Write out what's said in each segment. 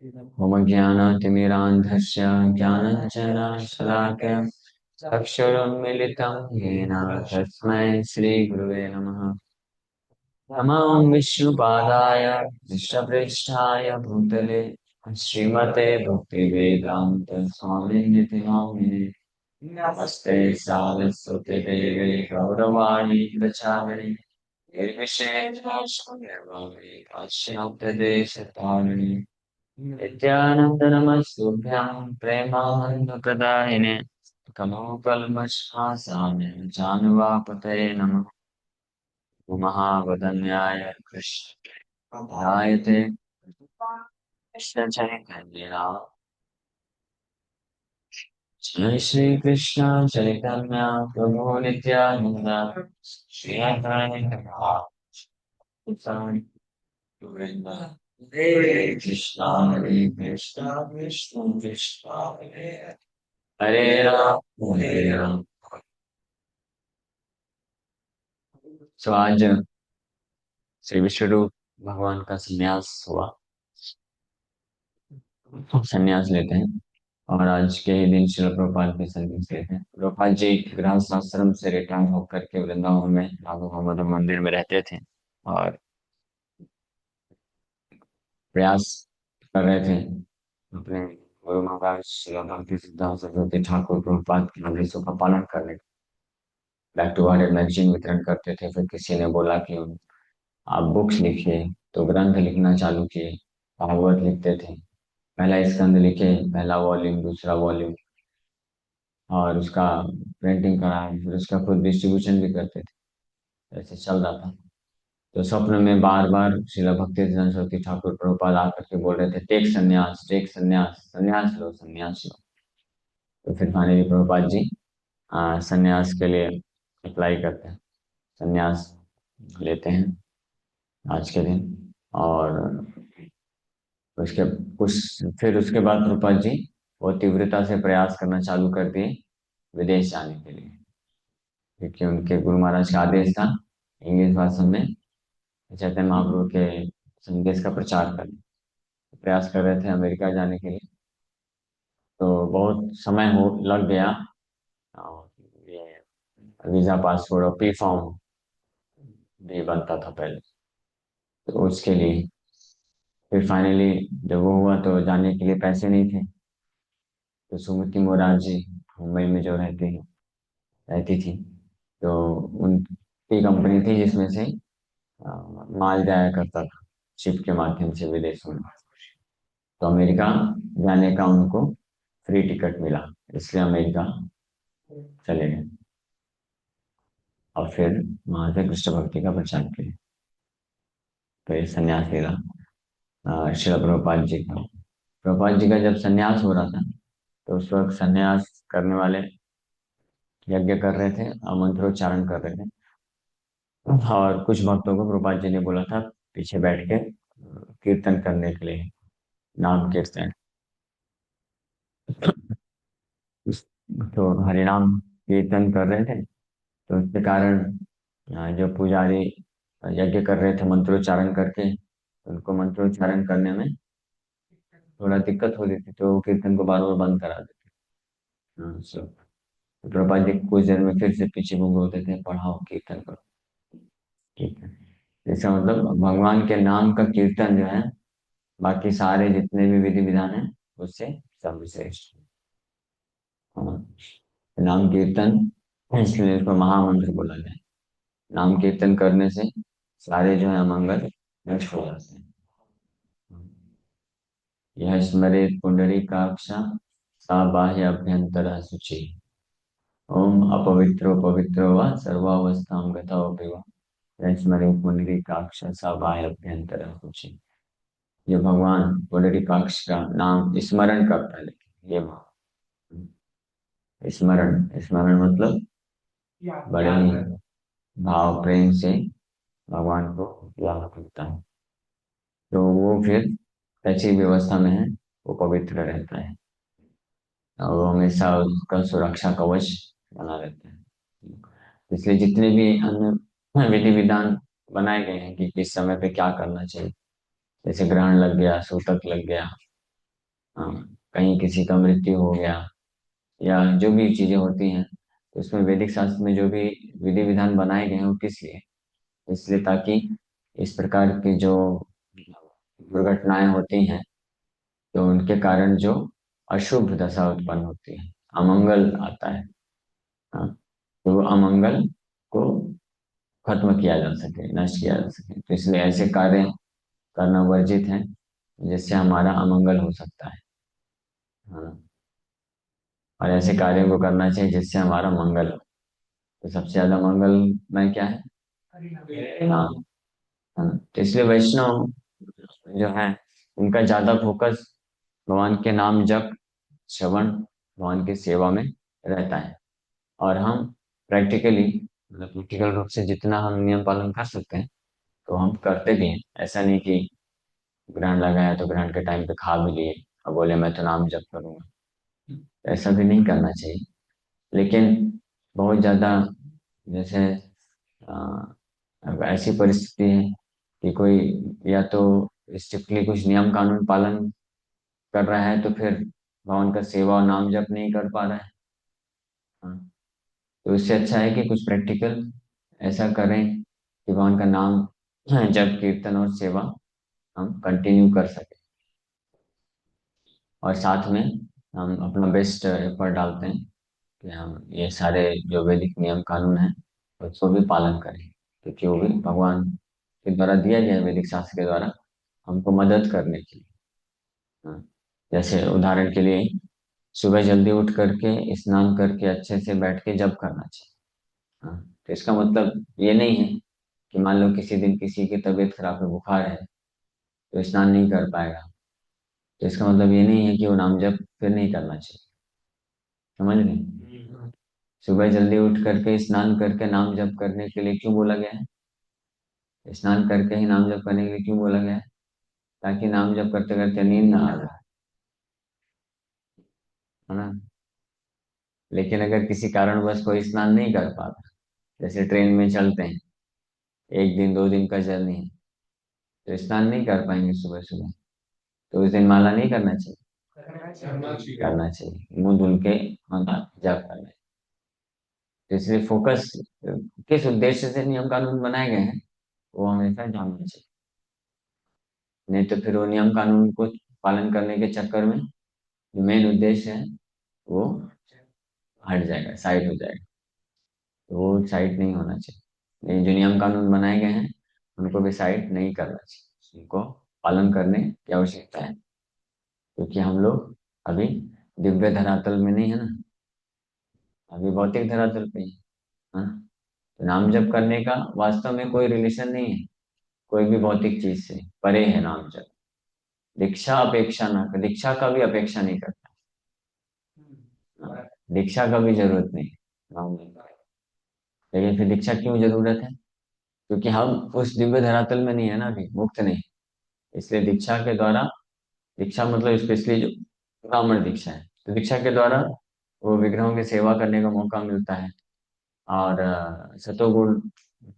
मम ज्ञानातिमिरान्धस्य ज्ञानञ्जनशलाकया चक्षुरुन्मीलितं येन तस्मै श्रीगुरुवे नमः। नमो विष्णुपादाय विश्वप्रेष्ठाय भूतले श्रीमते भक्तिवेदान्त स्वामिनिति नामिने। नमस्ते सारस्वते देवे गौरवाणी प्रचारिणे निर्विशेषशून्यवादी पाश्चात्यदेशतारिणे नित्यानंद नमस्तुभ्यां प्रेमानंदप्रदायिने कमोपल्मषासाम्य जानवापतये नमः। महावदन्याय कृष्णाय ते कृष्णचैतन्येन जय श्री कृष्ण चैतन्य प्रभु नित्यानंद श्री अद्वैत गोविंद हरे कृष्ण कृष्ण कृष्ण हरे राम हरे राम। सो आज श्री विष्णु भगवान का संन्यास हुआ। संन्यास लेते हैं और आज के ही दिन श्रील प्रभुपाद भी संन्यास लेते हैं। प्रभुपाद जी गृहस्थ आश्रम से रिटायर होकर के वृंदावन में राधा दामोदर मंदिर में रहते थे और प्रयास कर रहे थे अपने गुरु महाराज श्रील भक्ति सिद्धांत सरस्वती ठाकुर प्रभुपाद के आदेशों का पालन करने। बैक टू वर्ल्ड मैगजीन वितरण करते थे। फिर किसी ने बोला कि आप बुक्स लिखिए, तो ग्रंथ लिखना चालू किए। भागवत लिखते थे, पहला स्कंद लिखे, पहला वॉल्यूम, दूसरा वॉल्यूम, और उसका प्रिंटिंग कराया। फिर उसका खुद डिस्ट्रीब्यूशन भी करते थे। ऐसे चल रहा था। तो स्वप्न में बार बार श्रील भक्ति सरस्वती ठाकुर प्रभुपाद आकर के बोल रहे थे, टेक संन्यास, संन्यास लो, संन्यास लो। तो फिर फाइनली प्रभुपाद जी संन्यास के लिए अप्लाई करते हैं, संन्यास लेते हैं आज के दिन। और उसके कुछ फिर उसके बाद प्रभुपाद जी वो तीव्रता से प्रयास करना चालू कर दिए विदेश जाने के लिए, क्योंकि उनके गुरु महाराज का आदेश था इंग्लिश भाषा में चैतन्य महाप्रभु के संदेश का प्रचार करने। प्रयास कर रहे थे अमेरिका जाने के लिए। तो बहुत समय हो लग गया और ये वीजा, पासपोर्ट और पी फॉर्म भी बनता था पहले, तो उसके लिए फिर फाइनली जब वो हुआ तो जाने के लिए पैसे नहीं थे। तो सुमति मोरार जी मुंबई में जो रहती थी, तो उनकी कंपनी थी जिसमें से माल जाया करता था शिप के माध्यम से विदेशों में। तो अमेरिका जाने का उनको फ्री टिकट मिला, इसलिए अमेरिका चले गए और फिर वहां से कृष्ण भक्ति का प्रचार किया। तो ये संन्यास लेगा श्रील प्रभुपाद जी का। प्रभुपाद जी का जब संन्यास हो रहा था तो उस वक्त संन्यास करने वाले यज्ञ कर रहे थे और मंत्रोच्चारण कर रहे थे। और कुछ भक्तों को प्रभुपाद जी ने बोला था पीछे बैठ के कीर्तन करने के लिए, नाम कीर्तन। तो हरिनाम कीर्तन कर रहे थे, तो उसके कारण जो पुजारी यज्ञ कर रहे थे मंत्रोच्चारण करके, उनको मंत्रोच्चारण करने में थोड़ा दिक्कत हो रही थी, तो वो कीर्तन को बार बार बंद करा देते। सो प्रभुपाद जी कुछ देर में फिर से पीछे मुंह होते थे, पढ़ाओ कीर्तन करो कीर्तन। इसका मतलब भगवान के नाम का कीर्तन जो है बाकी सारे जितने भी विधि विधान है उससे सर्वश्रेष्ठ है। हाँ, नाम कीर्तन, इसलिए इसको महामंत्र बोला जाए। नाम कीर्तन करने से सारे जो है अमंगल नष्ट हो जाते हैं। यह स्मरेत पुंडरीकाक्ष सा बाह्य अभ्यंतर शुचि। ओम अपवित्रो पवित्रो व सर्वावस्थां गतोऽपि वा यह स्मरेत पुंडरीकाक्ष सा बाह्य अभ्यंतर शुचि। ये भगवान पुंडरीकाक्ष का नाम स्मरण करता है, लेकिन ये स्मरण, स्मरण मतलब बड़े ही भाव प्रेम से भगवान को याद करता है, तो वो फिर ऐसी व्यवस्था में है, वो पवित्र रहता है और वो हमेशा उसका सुरक्षा कवच बना रहता है। इसलिए जितने भी अन्य विधि विधान बनाए गए हैं कि किस समय पे क्या करना चाहिए, जैसे ग्रहण लग गया, सूतक लग गया, हाँ, कहीं किसी का मृत्यु हो गया या जो भी चीजें होती हैं, तो उसमें वैदिक शास्त्र में जो भी विधि विधान बनाए गए हैं वो किस लिए? इसलिए ताकि इस प्रकार की जो दुर्घटनाएं होती हैं, तो उनके कारण जो अशुभ दशा उत्पन्न होती है, अमंगल आता है, हाँ, तो वो अमंगल को खत्म किया जा सके, नष्ट किया जा सके, तो इसलिए ऐसे कार्य करना वर्जित है जिससे हमारा अमंगल हो सकता है। हाँ, और ऐसे कार्यों को करना चाहिए जिससे हमारा मंगल हो। तो सबसे ज्यादा मंगल में क्या है? हाँ। हाँ, तो इसलिए वैष्णव जो है उनका ज्यादा फोकस भगवान के नाम जप, श्रवण, भगवान की सेवा में रहता है। और हम प्रैक्टिकली, मतलब प्रैक्टिकल रूप से जितना हम नियम पालन कर सकते हैं तो हम करते भी हैं। ऐसा नहीं कि ग्रहण लगाया तो ग्रहण के टाइम पे खा भी लिए और बोले मैं तो नाम जप करूंगा, ऐसा भी नहीं करना चाहिए। लेकिन बहुत ज्यादा, जैसे अ, अब ऐसी परिस्थिति है कि कोई या तो स्ट्रिक्टली कुछ नियम कानून पालन कर रहा है तो फिर भगवान का सेवा और नाम जप नहीं कर पा रहा है। हाँ, तो इससे अच्छा है कि कुछ प्रैक्टिकल ऐसा करें कि भगवान का नाम जप, कीर्तन और सेवा हम कंटिन्यू कर सकें, और साथ में हम अपना बेस्ट एफर्ट डालते हैं कि हम ये सारे जो वैदिक नियम कानून हैं उसको भी पालन करें, क्योंकि वो भी भगवान के द्वारा दिया गया है, वैदिक शास्त्र के द्वारा हमको मदद करने के लिए। हाँ, जैसे उदाहरण के लिए सुबह जल्दी उठ करके स्नान करके अच्छे से बैठ के जप करना चाहिए। हाँ, तो इसका मतलब ये नहीं है कि मान लो किसी दिन किसी की तबीयत खराब है, बुखार है, तो स्नान नहीं कर पाएगा, तो इसका मतलब ये नहीं है कि वो नाम जप फिर नहीं करना चाहिए। समझ रहे? सुबह जल्दी उठ करके स्नान करके नाम जप करने के लिए क्यों बोला गया है? स्नान करके ही नाम जप करने के लिए क्यों बोला गया है? ताकि नाम जप करते करते नींद ना आ जाए, है ना? लेकिन अगर किसी कारणवश कोई स्नान नहीं कर पाता, जैसे ट्रेन में चलते हैं, एक दिन दो दिन का जर्नी है, तो स्नान नहीं कर पाएंगे सुबह सुबह, तो उस दिन माला नहीं करना चाहिए? करना चाहिए, मुंह धुल के माला जप करना चाहिए। तो इसलिए फोकस किस उद्देश्य से नियम कानून बनाए गए हैं वो हमेशा जानना चाहिए। नहीं तो फिर वो नियम कानून को पालन करने के चक्कर में जो मेन उद्देश्य है वो हट जाएगा, साइड हो जाएगा। तो वो साइड नहीं होना चाहिए। ये जो नियम कानून बनाए गए हैं उनको भी साइड नहीं करना चाहिए, उनको पालन करने की आवश्यकता है, क्योंकि हम लोग अभी दिव्य धरातल में नहीं है ना, अभी भौतिक धरातल पे ही है। हाँ? तो नाम जप करने का वास्तव में कोई रिलेशन नहीं है कोई भी भौतिक चीज से, परे है नाम जप। दीक्षा अपेक्षा ना कर, दीक्षा का भी अपेक्षा नहीं करता। हाँ, दीक्षा का भी जरूरत नहीं नाम जप। लेकिन फिर दीक्षा क्यों जरूरत है? क्योंकि हम उस दिव्य धरातल में नहीं है ना, अभी मुक्त नहीं। इसलिए दीक्षा के द्वारा, दीक्षा मतलब स्पेशली जो ब्राह्मण दीक्षा है, तो दीक्षा के द्वारा वो विग्रहों की सेवा करने का मौका मिलता है, और सतोगुण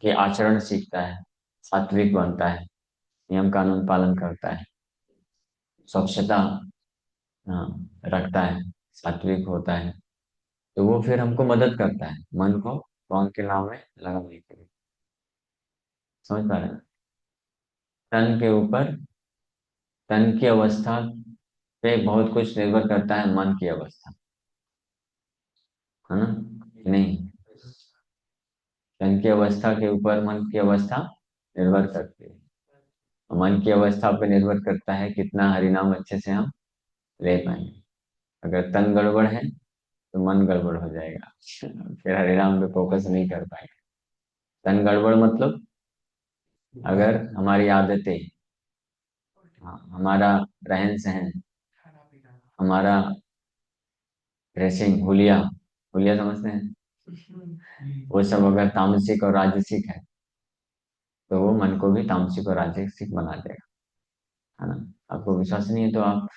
के आचरण सीखता है, सात्विक बनता है, नियम कानून पालन करता है, स्वच्छता, हाँ, रखता है, सात्विक होता है। तो वो फिर हमको मदद करता है मन को भगवान के नाम में लगाने के लिए। समझ पा रहे हैं? तन के ऊपर, तन की अवस्था पे बहुत कुछ निर्भर करता है मन की अवस्था, है ना? नहीं, तन की अवस्था के ऊपर मन की अवस्था निर्भर करती है। मन की अवस्था पर निर्भर करता है कितना हरिनाम अच्छे से हम ले पाएंगे। अगर तन गड़बड़ है तो मन गड़बड़ हो जाएगा फिर हरिनाम पे फोकस नहीं कर पाएंगे। तन गड़बड़ मतलब अगर हमारी आदतें, हाँ, हमारा रहन सहन, हमारा ड्रेसिंग, हुलिया, हुलिया समझते हैं, वो सब अगर तामसिक और राजसिक है तो वो मन को भी तामसिक और राजसिक बना देगा, है ना? आपको विश्वास नहीं है तो आप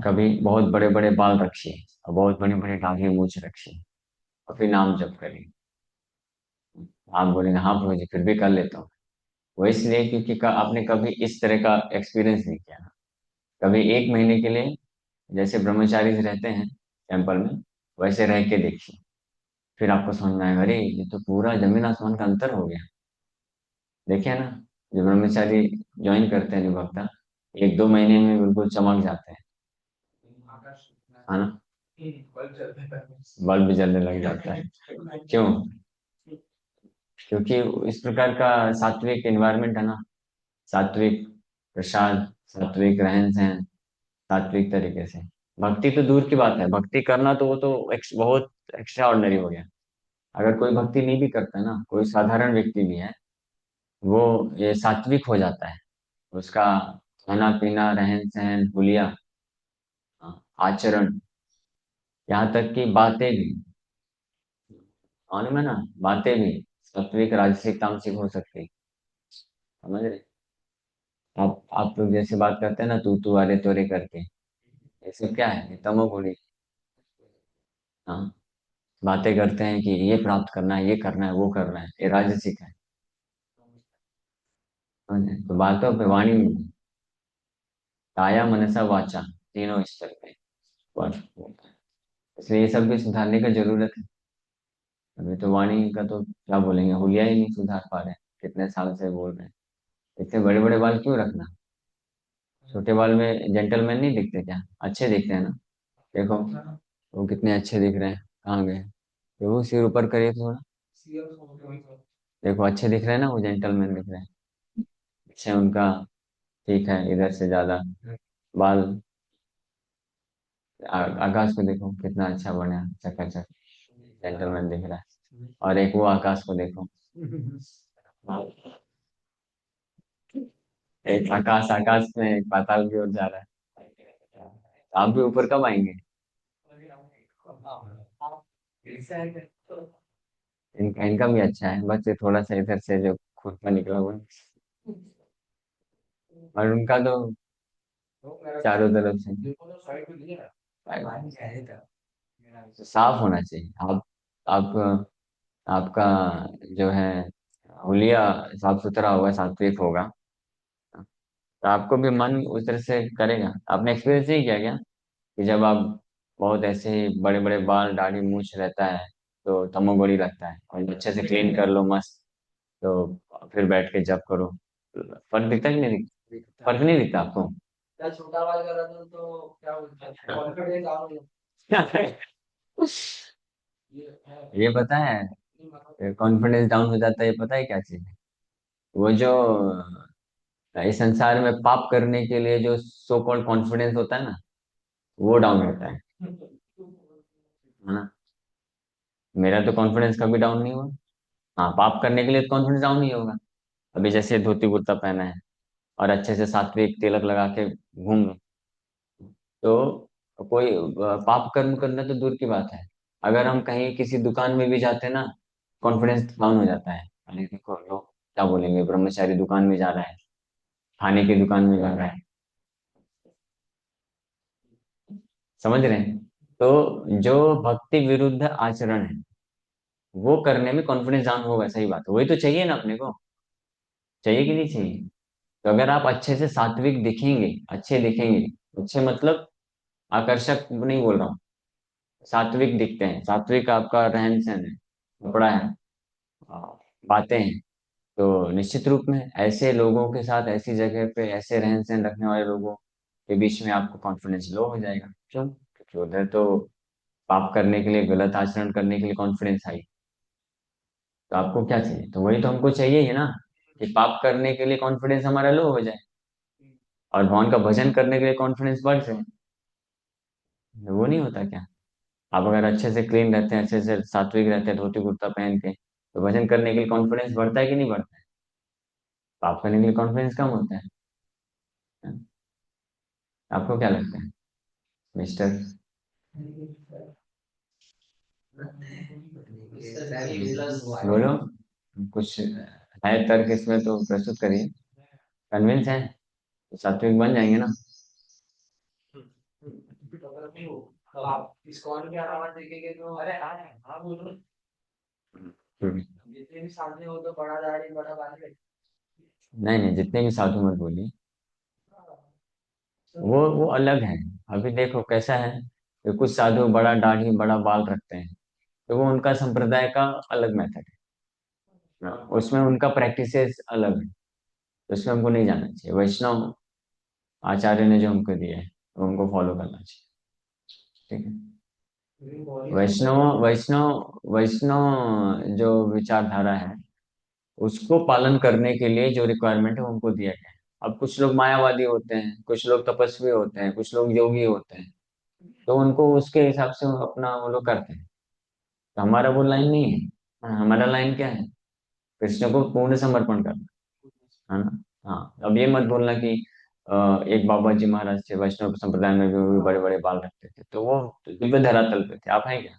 कभी बहुत बड़े बड़े बाल रखिए और बहुत बड़ी बड़ी दाढ़ी मूछ रखिए और फिर नाम जप करिए। आप बोलेंगे हाँ प्रभु जी फिर भी कर लेता हूँ। वो इसलिए क्योंकि आपने कभी इस तरह का एक्सपीरियंस नहीं किया ना। कभी 1 महीने के लिए जैसे ब्रह्मचारी रहते हैं टेम्पल में, वैसे रह के देखिए। फिर आपको समझ में आएगा, अरे ये तो पूरा जमीन आसमान का अंतर हो गया। देखिए ना, जो ब्रह्मचारी ज्वाइन करते हैं जो भक्ता, 1-2 महीने में बिल्कुल चमक जाते हैं, है ना। बल्ब भी जलने लग जाता है। क्यों? क्योंकि इस प्रकार का सात्विक एनवायरनमेंट है ना, सात्विक प्रसाद, सात्विक रहन सहन, सात्विक तरीके से। भक्ति तो दूर की बात है, भक्ति करना तो वो तो बहुत एक्स्ट्रा ऑर्डिनरी हो गया। अगर कोई भक्ति नहीं भी करता ना, कोई साधारण व्यक्ति भी है, वो ये सात्विक हो जाता है। उसका खाना पीना, रहन सहन, हुलिया, आचरण, यहाँ तक कि बातें भी, मालूम है ना, बातें भी सात्विक राजसिक तामसिक हो सकती। समझ रहे? आप लोग जैसे बात करते हैं ना, तू अरे तोरे करके, ये सब क्या है? ये तमोगुणी। हाँ, बातें करते हैं कि ये प्राप्त करना है, ये करना है, वो करना है, ये राजसिक है। समझ रहे? तो बातों पे, वाणी में, काया मनसा वाचा, तीनों स्तर पे फर्क होता है। इसलिए ये सब भी सुधारने की जरूरत है। अभी तो वाणी का तो क्या बोलेंगे, हुलिया ही नहीं सुधार पा रहे हैं, कितने साल से बोल रहे हैं। इतने बड़े बड़े बाल क्यों रखना? छोटे बाल में जेंटलमैन नहीं दिखते क्या? अच्छे दिखते हैं ना। देखो, वो कितने अच्छे दिख रहे हैं, कहाँ गए? तो वो सिर ऊपर करिए थोड़ा। देखो, अच्छे दिख रहे हैं ना, वो जेंटलमैन दिख रहे हैं। पीछे उनका ठीक है, इधर से ज्यादा बाल। आकाश को देखो कितना अच्छा बना, चकाचक जेंटलमैन दिख रहा है। और एक वो आकाश को देखो, एक आकाश आकाश में, एक पाताल की ओर जा रहा है। आप भी ऊपर कब आएंगे? इनका इनका भी अच्छा है, बस ये थोड़ा सा इधर से जो खुद का निकला हुआ है। और उनका तो चारों तरफ से साफ होना चाहिए। आप आपका जो है हुलिया साफ सुथरा होगा, सात्विक होगा, तो आपको भी मन उस तरह से करेगा। आपने एक्सपीरियंस नहीं किया क्या कि जब आप बहुत ऐसे ही बड़े बड़े बाल, दाढ़ी, मूछ रहता है, तो तमोगुणी लगता है, और अच्छे से क्लीन कर लो मस्त, तो फिर बैठ के जब करो, फर्क दिखता है कि नहीं दिखता? फर्क नहीं दिखता आपको? ये पता है कॉन्फिडेंस डाउन हो जाता है, ये पता है क्या चीज है? वो जो इस संसार में पाप करने के लिए जो सो कॉल्ड कॉन्फिडेंस होता है ना, वो डाउन होता है ना। मेरा तो कॉन्फिडेंस कभी डाउन नहीं हुआ। हाँ, पाप करने के लिए तो कॉन्फिडेंस डाउन नहीं होगा। अभी जैसे धोती कुर्ता पहना है और अच्छे से सात्विक तिलक लगा के घूम, तो कोई पाप कर्म करना तो दूर की बात है। अगर हम कहीं किसी दुकान में भी जाते हैं ना, कॉन्फिडेंस डाउन हो जाता है। अरे देखो लोग क्या बोलेंगे, ब्रह्मचारी दुकान में जा रहा है, खाने की दुकान में जा रहा है। समझ रहे हैं? तो जो भक्ति विरुद्ध आचरण है, वो करने में कॉन्फिडेंस डाउन होगा, सही बात है। वही तो चाहिए ना अपने को, चाहिए कि नहीं चाहिए? तो अगर आप अच्छे से सात्विक दिखेंगे, अच्छे दिखेंगे, अच्छे मतलब आकर्षक नहीं बोल रहा हूँ, सात्विक दिखते हैं, सात्विक आपका रहन सहन है, कपड़ा है, आ, बातें हैं, तो निश्चित रूप में ऐसे लोगों के साथ, ऐसी जगह पे, ऐसे रहन सहन रखने वाले लोगों के बीच में आपको कॉन्फिडेंस लो हो जाएगा। क्यों? क्योंकि उधर तो पाप करने के लिए, गलत आचरण करने के लिए कॉन्फिडेंस आई। तो आपको क्या चाहिए? तो वही तो हमको चाहिए ही ना, कि पाप करने के लिए कॉन्फिडेंस हमारा लो हो जाए, और भगवान का भजन करने के लिए कॉन्फिडेंस बढ़ जाए। वो नहीं होता क्या? आप अगर अच्छे से क्लीन रहते हैं, अच्छे से सात्विक रहते हैं, धोती कुर्ता पहन के, तो भजन करने के लिए कॉन्फिडेंस बढ़ता है कि नहीं बढ़ता है? पाप करने के लिए कॉन्फिडेंस कम होता है। हाँ? आपको क्या लगता है मिस्टर? बोलो, कुछ है तर्क इसमें तो प्रस्तुत करिए। कन्विंस है तो सात्विक बन जाएंगे ना। हम्म। नहीं नहीं, जितने भी साधु मत बोलिए। वो अलग है। अभी देखो कैसा है कि कुछ साधु बड़ा दाढ़ी बड़ा बाल रखते हैं, तो वो उनका संप्रदाय का अलग मेथड है। उसमें उनका प्रैक्टिसेस अलग है, तो उसमें हमको नहीं जाना चाहिए। वैष्णव आचार्य ने जो हमको दिया है वो हमको फॉलो करना चाहिए। ठीक है। वैष्णव वैष्णव वैष्णव जो विचारधारा है उसको पालन करने के लिए जो रिक्वायरमेंट है वो हमको दिया गया है। अब कुछ लोग मायावादी होते हैं, कुछ लोग तपस्वी होते हैं, कुछ लोग योगी होते हैं, तो उनको उसके हिसाब से वो अपना वो लोग करते हैं। तो हमारा वो लाइन नहीं है। हमारा लाइन क्या है? कृष्ण को पूर्ण समर्पण करना, है ना। हाँ, अब ये मत बोलना कि एक बाबा जी महाराज थे वैष्णव संप्रदाय में, भी बड़े बड़े बाल रखते थे, तो वो दिव्य धरातल पे थे, आप हैं क्या?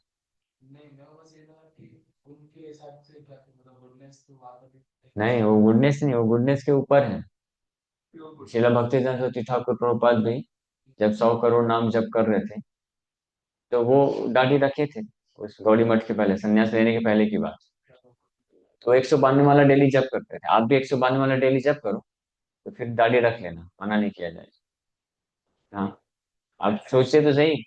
नहीं, वो गुडनेस नहीं, वो गुडनेस के ऊपर है। शिला भक्तिवेदांत सरस्वती ठाकुर प्रभुपाद भी जब 100 करोड़ नाम जप कर रहे थे, तो वो दाढ़ी रखे थे। उस गौड़ी मठ के पहले, संन्यास लेने के पहले की बात। तो 192 वाला डेली जप करते थे, आप भी 192 वाला डेली जप करो, तो फिर दाढ़ी रख लेना, मना नहीं किया जाए। हाँ, आप सोचते तो सही।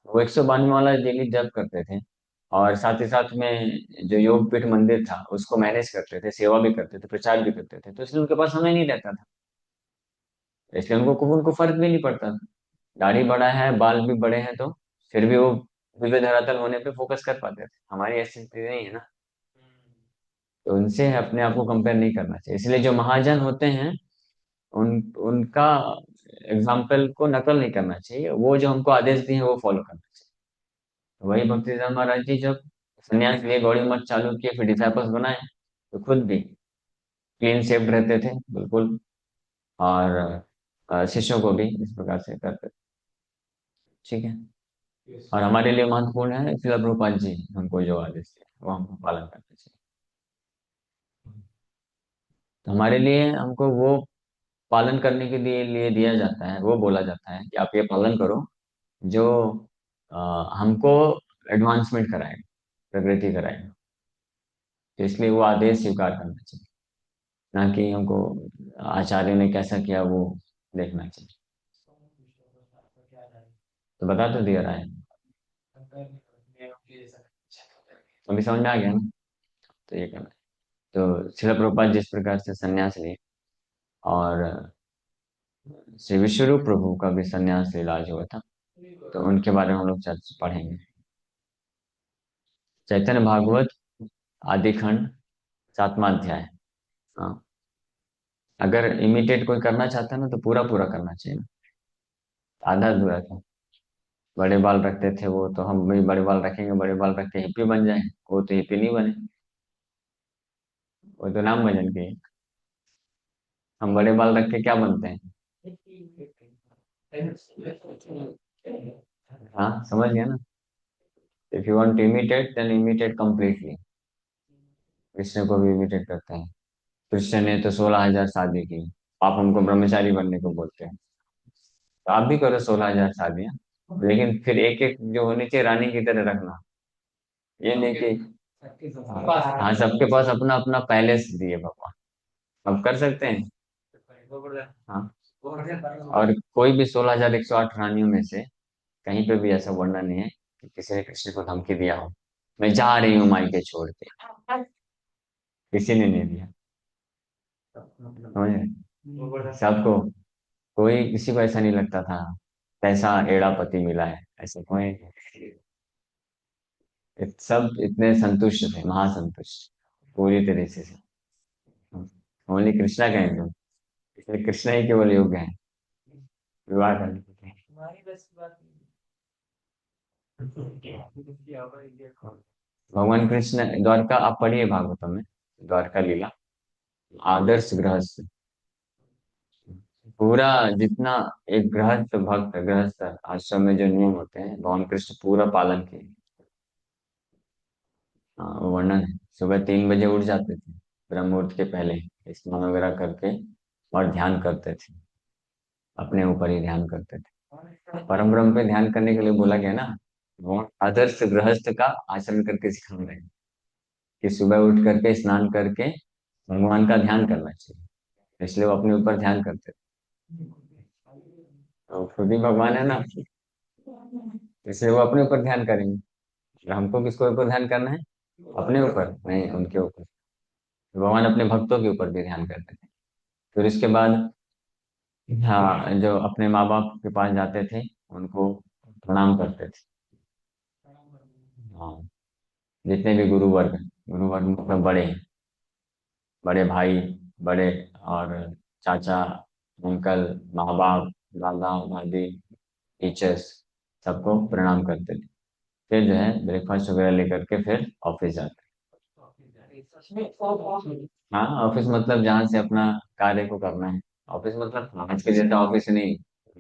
वो 192 वाला डेली जप करते थे, और साथ ही साथ में जो योग पीठ मंदिर था उसको मैनेज करते थे, सेवा भी करते थे, प्रचार भी करते थे, तो इसलिए उनके पास समय नहीं रहता था। इसलिए उनको उनको फर्क भी नहीं पड़ता था। दाढ़ी बड़ा है, बाल भी बड़े हैं, तो फिर भी वो दिव्य धरातल होने पे फोकस कर पाते थे। हमारी ऐसी स्थिति नहीं है ना। तो उनसे अपने आप को कंपेयर नहीं करना चाहिए। इसलिए जो महाजन होते हैं उन उनका एग्जाम्पल को नकल नहीं करना चाहिए, वो जो हमको आदेश दिए हैं वो फॉलो करना चाहिए। तो वही भक्ति महाराज जी जब संन्यास लिए, गौड़ी मठ चालू किए, फिर डिसाइपल्स बनाए, तो खुद भी क्लीन शेव्ड रहते थे बिल्कुल, और शिष्यों को भी इस प्रकार से करते थे। ठीक है। और हमारे लिए महत्वपूर्ण है श्रील प्रभुपाद जी हमको जो आदेश दिए वो हमको पालन करना चाहिए। तो हमारे लिए हमको वो पालन करने के लिए दिया जाता है, वो बोला जाता है कि आप ये पालन करो जो अ, हमको एडवांसमेंट कराएगा, प्रगति कराएगा। तो इसलिए वो आदेश स्वीकार करना चाहिए, ना कि हमको आचार्य ने कैसा किया वो देखना चाहिए। तो बता तो दिया राय। अभी समझ में आ गया ना? तो ये करना है। तो शिला प्रभुपाद जिस प्रकार से संन्यास लिए, और श्री विश्वरूप प्रभु का भी संन्यास इलाज हुआ था, तो उनके बारे में हम लोग चर्चा पढ़ेंगे। चैतन्य भागवत आदि खंड, 7वां अध्याय। हाँ, अगर इमिटेट कोई करना चाहता है ना तो पूरा पूरा करना चाहिए ना, आधा अधूरा था। बड़े बाल रखते थे वो, तो हम भी बड़े बाल रखेंगे, बड़े बाल रख के हिप्पी बन जाए, वो तो हिप्पी नहीं बने, वो तो नाम भजन के हैं। हम बड़े बाल रख के क्या बनते हैं? हाँ, समझ गया ना। If you want to imitate then imitate completely. Krishna को भी इमिटेट करते हैं। कृष्ण ने तो 16,000 शादी की, आप हमको ब्रह्मचारी बनने को बोलते हैं। तो आप भी करो 16,000 शादियां, लेकिन फिर एक एक जो होनी चाहिए रानी की तरह रखना। ये नहीं कि हाँ, सबके पास अपना अपना पैलेस दिए भगवान, अब कर सकते हैं। हाँ, और कोई भी 16,108 रानियों में से कहीं पे भी ऐसा वर्णन नहीं है कि किसी ने कृष्ण को धमकी दिया हो, मैं जा रही हूँ मायके छोड़ के। किसी ने नहीं दिया। समझ रहे? सबको, कोई किसी को ऐसा नहीं लगता था कैसा एड़ा पति मिला है, ऐसे कोई। सब इतने संतुष्ट थे, महासंतुष्ट पूरी तरीके से। ओनली कृष्णा का है, इसलिए कृष्णा ही केवल योग्य है विवाह करने के लिए। भगवान कृष्ण द्वारका, आप पढ़िए भागवतम में, द्वारका लीला, आदर्श गृहस्थ, पूरा जितना एक गृहस्थ भक्त, गृहस्थ आश्रम में जो नियम होते हैं भगवान कृष्ण पूरा पालन किए। हाँ, वो वर्णन है। सुबह 3 बजे उठ जाते थे, ब्रह्म मुहूर्त के पहले स्नान वगैरह करके, और ध्यान करते थे, अपने ऊपर ही ध्यान करते थे। परम ब्रह्म पे ध्यान करने के लिए बोला गया ना, वो आदर्श गृहस्थ का आचरण करके सिखा रहे हैं कि सुबह उठ करके स्नान करके भगवान का ध्यान करना चाहिए, इसलिए वो अपने ऊपर ध्यान करते थे। तो खुद ही भगवान है ना, इसलिए वो अपने ऊपर ध्यान करेंगे। और हमको किसके ऊपर ध्यान करना है? अपने ऊपर नहीं, उनके ऊपर। भगवान अपने भक्तों के ऊपर भी ध्यान करते थे। फिर उसके बाद, हाँ, जो अपने माँ बाप के पास जाते थे उनको प्रणाम करते थे। हाँ, जितने भी गुरु वर्ग मतलब बड़े हैं, बड़े भाई, बड़े और चाचा, अंकल, माँ बाप, दादा दादी, टीचर्स, सबको प्रणाम करते थे। फिर जो है ब्रेकफास्ट वगैरह लेकर के फिर ऑफिस जाते। हाँ, ऑफिस मतलब जहाँ से अपना कार्य को करना है। ऑफिस मतलब आज के जैसा ऑफिस नहीं,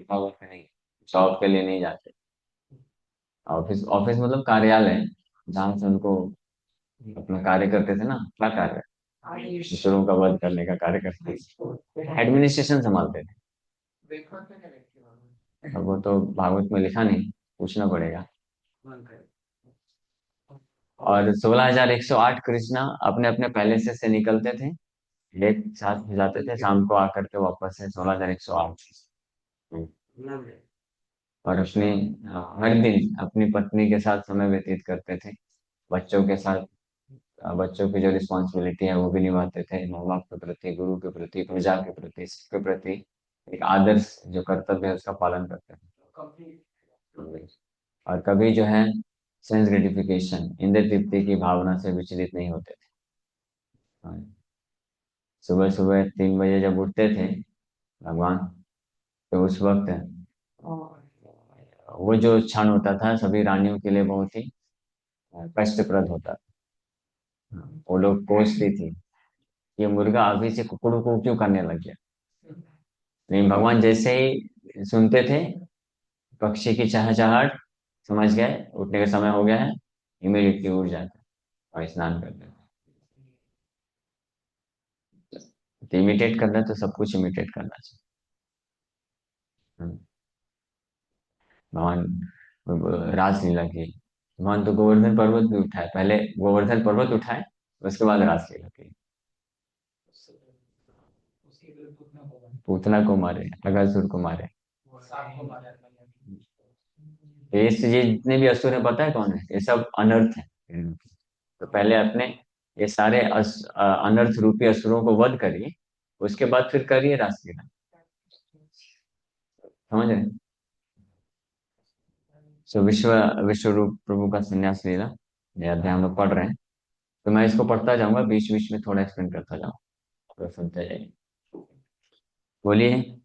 ऑफिस नहीं, जॉब के लिए नहीं जाते। ऑफिस ऑफिस मतलब कार्यालय, जहाँ से उनको अपना कार्य करते थे ना। क्या कार्य? दूसरों का वध करने का कार्य करते थे, एडमिनिस्ट्रेशन संभालते थे। अब वो तो भागवत में लिखा नहीं, पूछना पड़ेगा। और 16,108 कृष्णा अपने अपने पैलेस से निकलते थे, एक साथ हो जाते थे, शाम को आकर के वापस से 16,108। और अपनी, हर दिन अपनी पत्नी के साथ समय व्यतीत करते थे, बच्चों के साथ। बच्चों की जो रिस्पॉन्सिबिलिटी है वो भी निभाते थे, माँ बाप के प्रति, गुरु के प्रति, प्रजा के प्रति, सबके प्रति एक आदर्श जो कर्तव्य है उसका पालन करते थे। और कभी जो है सेंस ग्रेटिफिकेशन, इंद्र तृप्ति की भावना से विचलित नहीं होते थे। हाँ, सुबह सुबह 3 बजे जब उठते थे भगवान, तो उस वक्त वो जो क्षण होता था सभी रानियों के लिए बहुत ही कष्टप्रद होता था। वो लोग कोसती थी, ये मुर्गा अभी से कुकड़ू को क्यों करने लग गया। लेकिन भगवान जैसे ही सुनते थे पक्षी की चहचहाहट, समझ गए उठने का समय हो गया है, इमीडिएटली उठ जाते और स्नान करते। तो इमिटेट करना है तो सब कुछ इमिटेट करना चाहिए। हम्म, भगवान रासलीला की, भगवान तो गोवर्धन पर्वत भी उठाए, पहले गोवर्धन पर्वत उठाए, उसके बाद रासलीला की। पूतना को मारे, अगासुर को मारे। ये जितने भी असुर है पता है कौन है? ये सब अनर्थ है। तो पहले अपने ये सारे अनर्थ रूपी असुरों को वध करिए, उसके बाद फिर करिए रासलीला। समझ रहे? सो विश्व रूप प्रभु का संन्यास लीला, ये अध्याय हम लोग पढ़ रहे हैं। तो मैं इसको पढ़ता जाऊंगा, बीच बीच में थोड़ा एक्सप्लेन करता जाऊंगा, तो सुनते जाइए। बोलिए।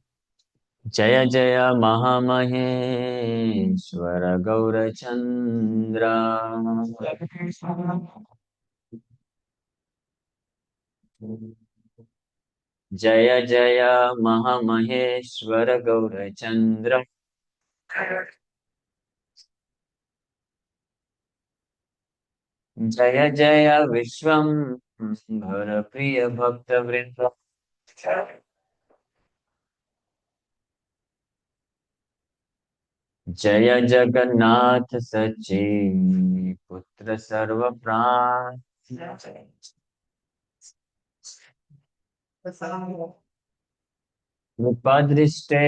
जय जय महामहेश्वर गौरचंद्र, जय जय महामहेश्वर गौरचंद्र, जय जय विश्वम्भर प्रिय भक्त वृंद, जय जगन्नाथ सच्चिव पुत्र सर्व प्राण, कृपा दृष्टे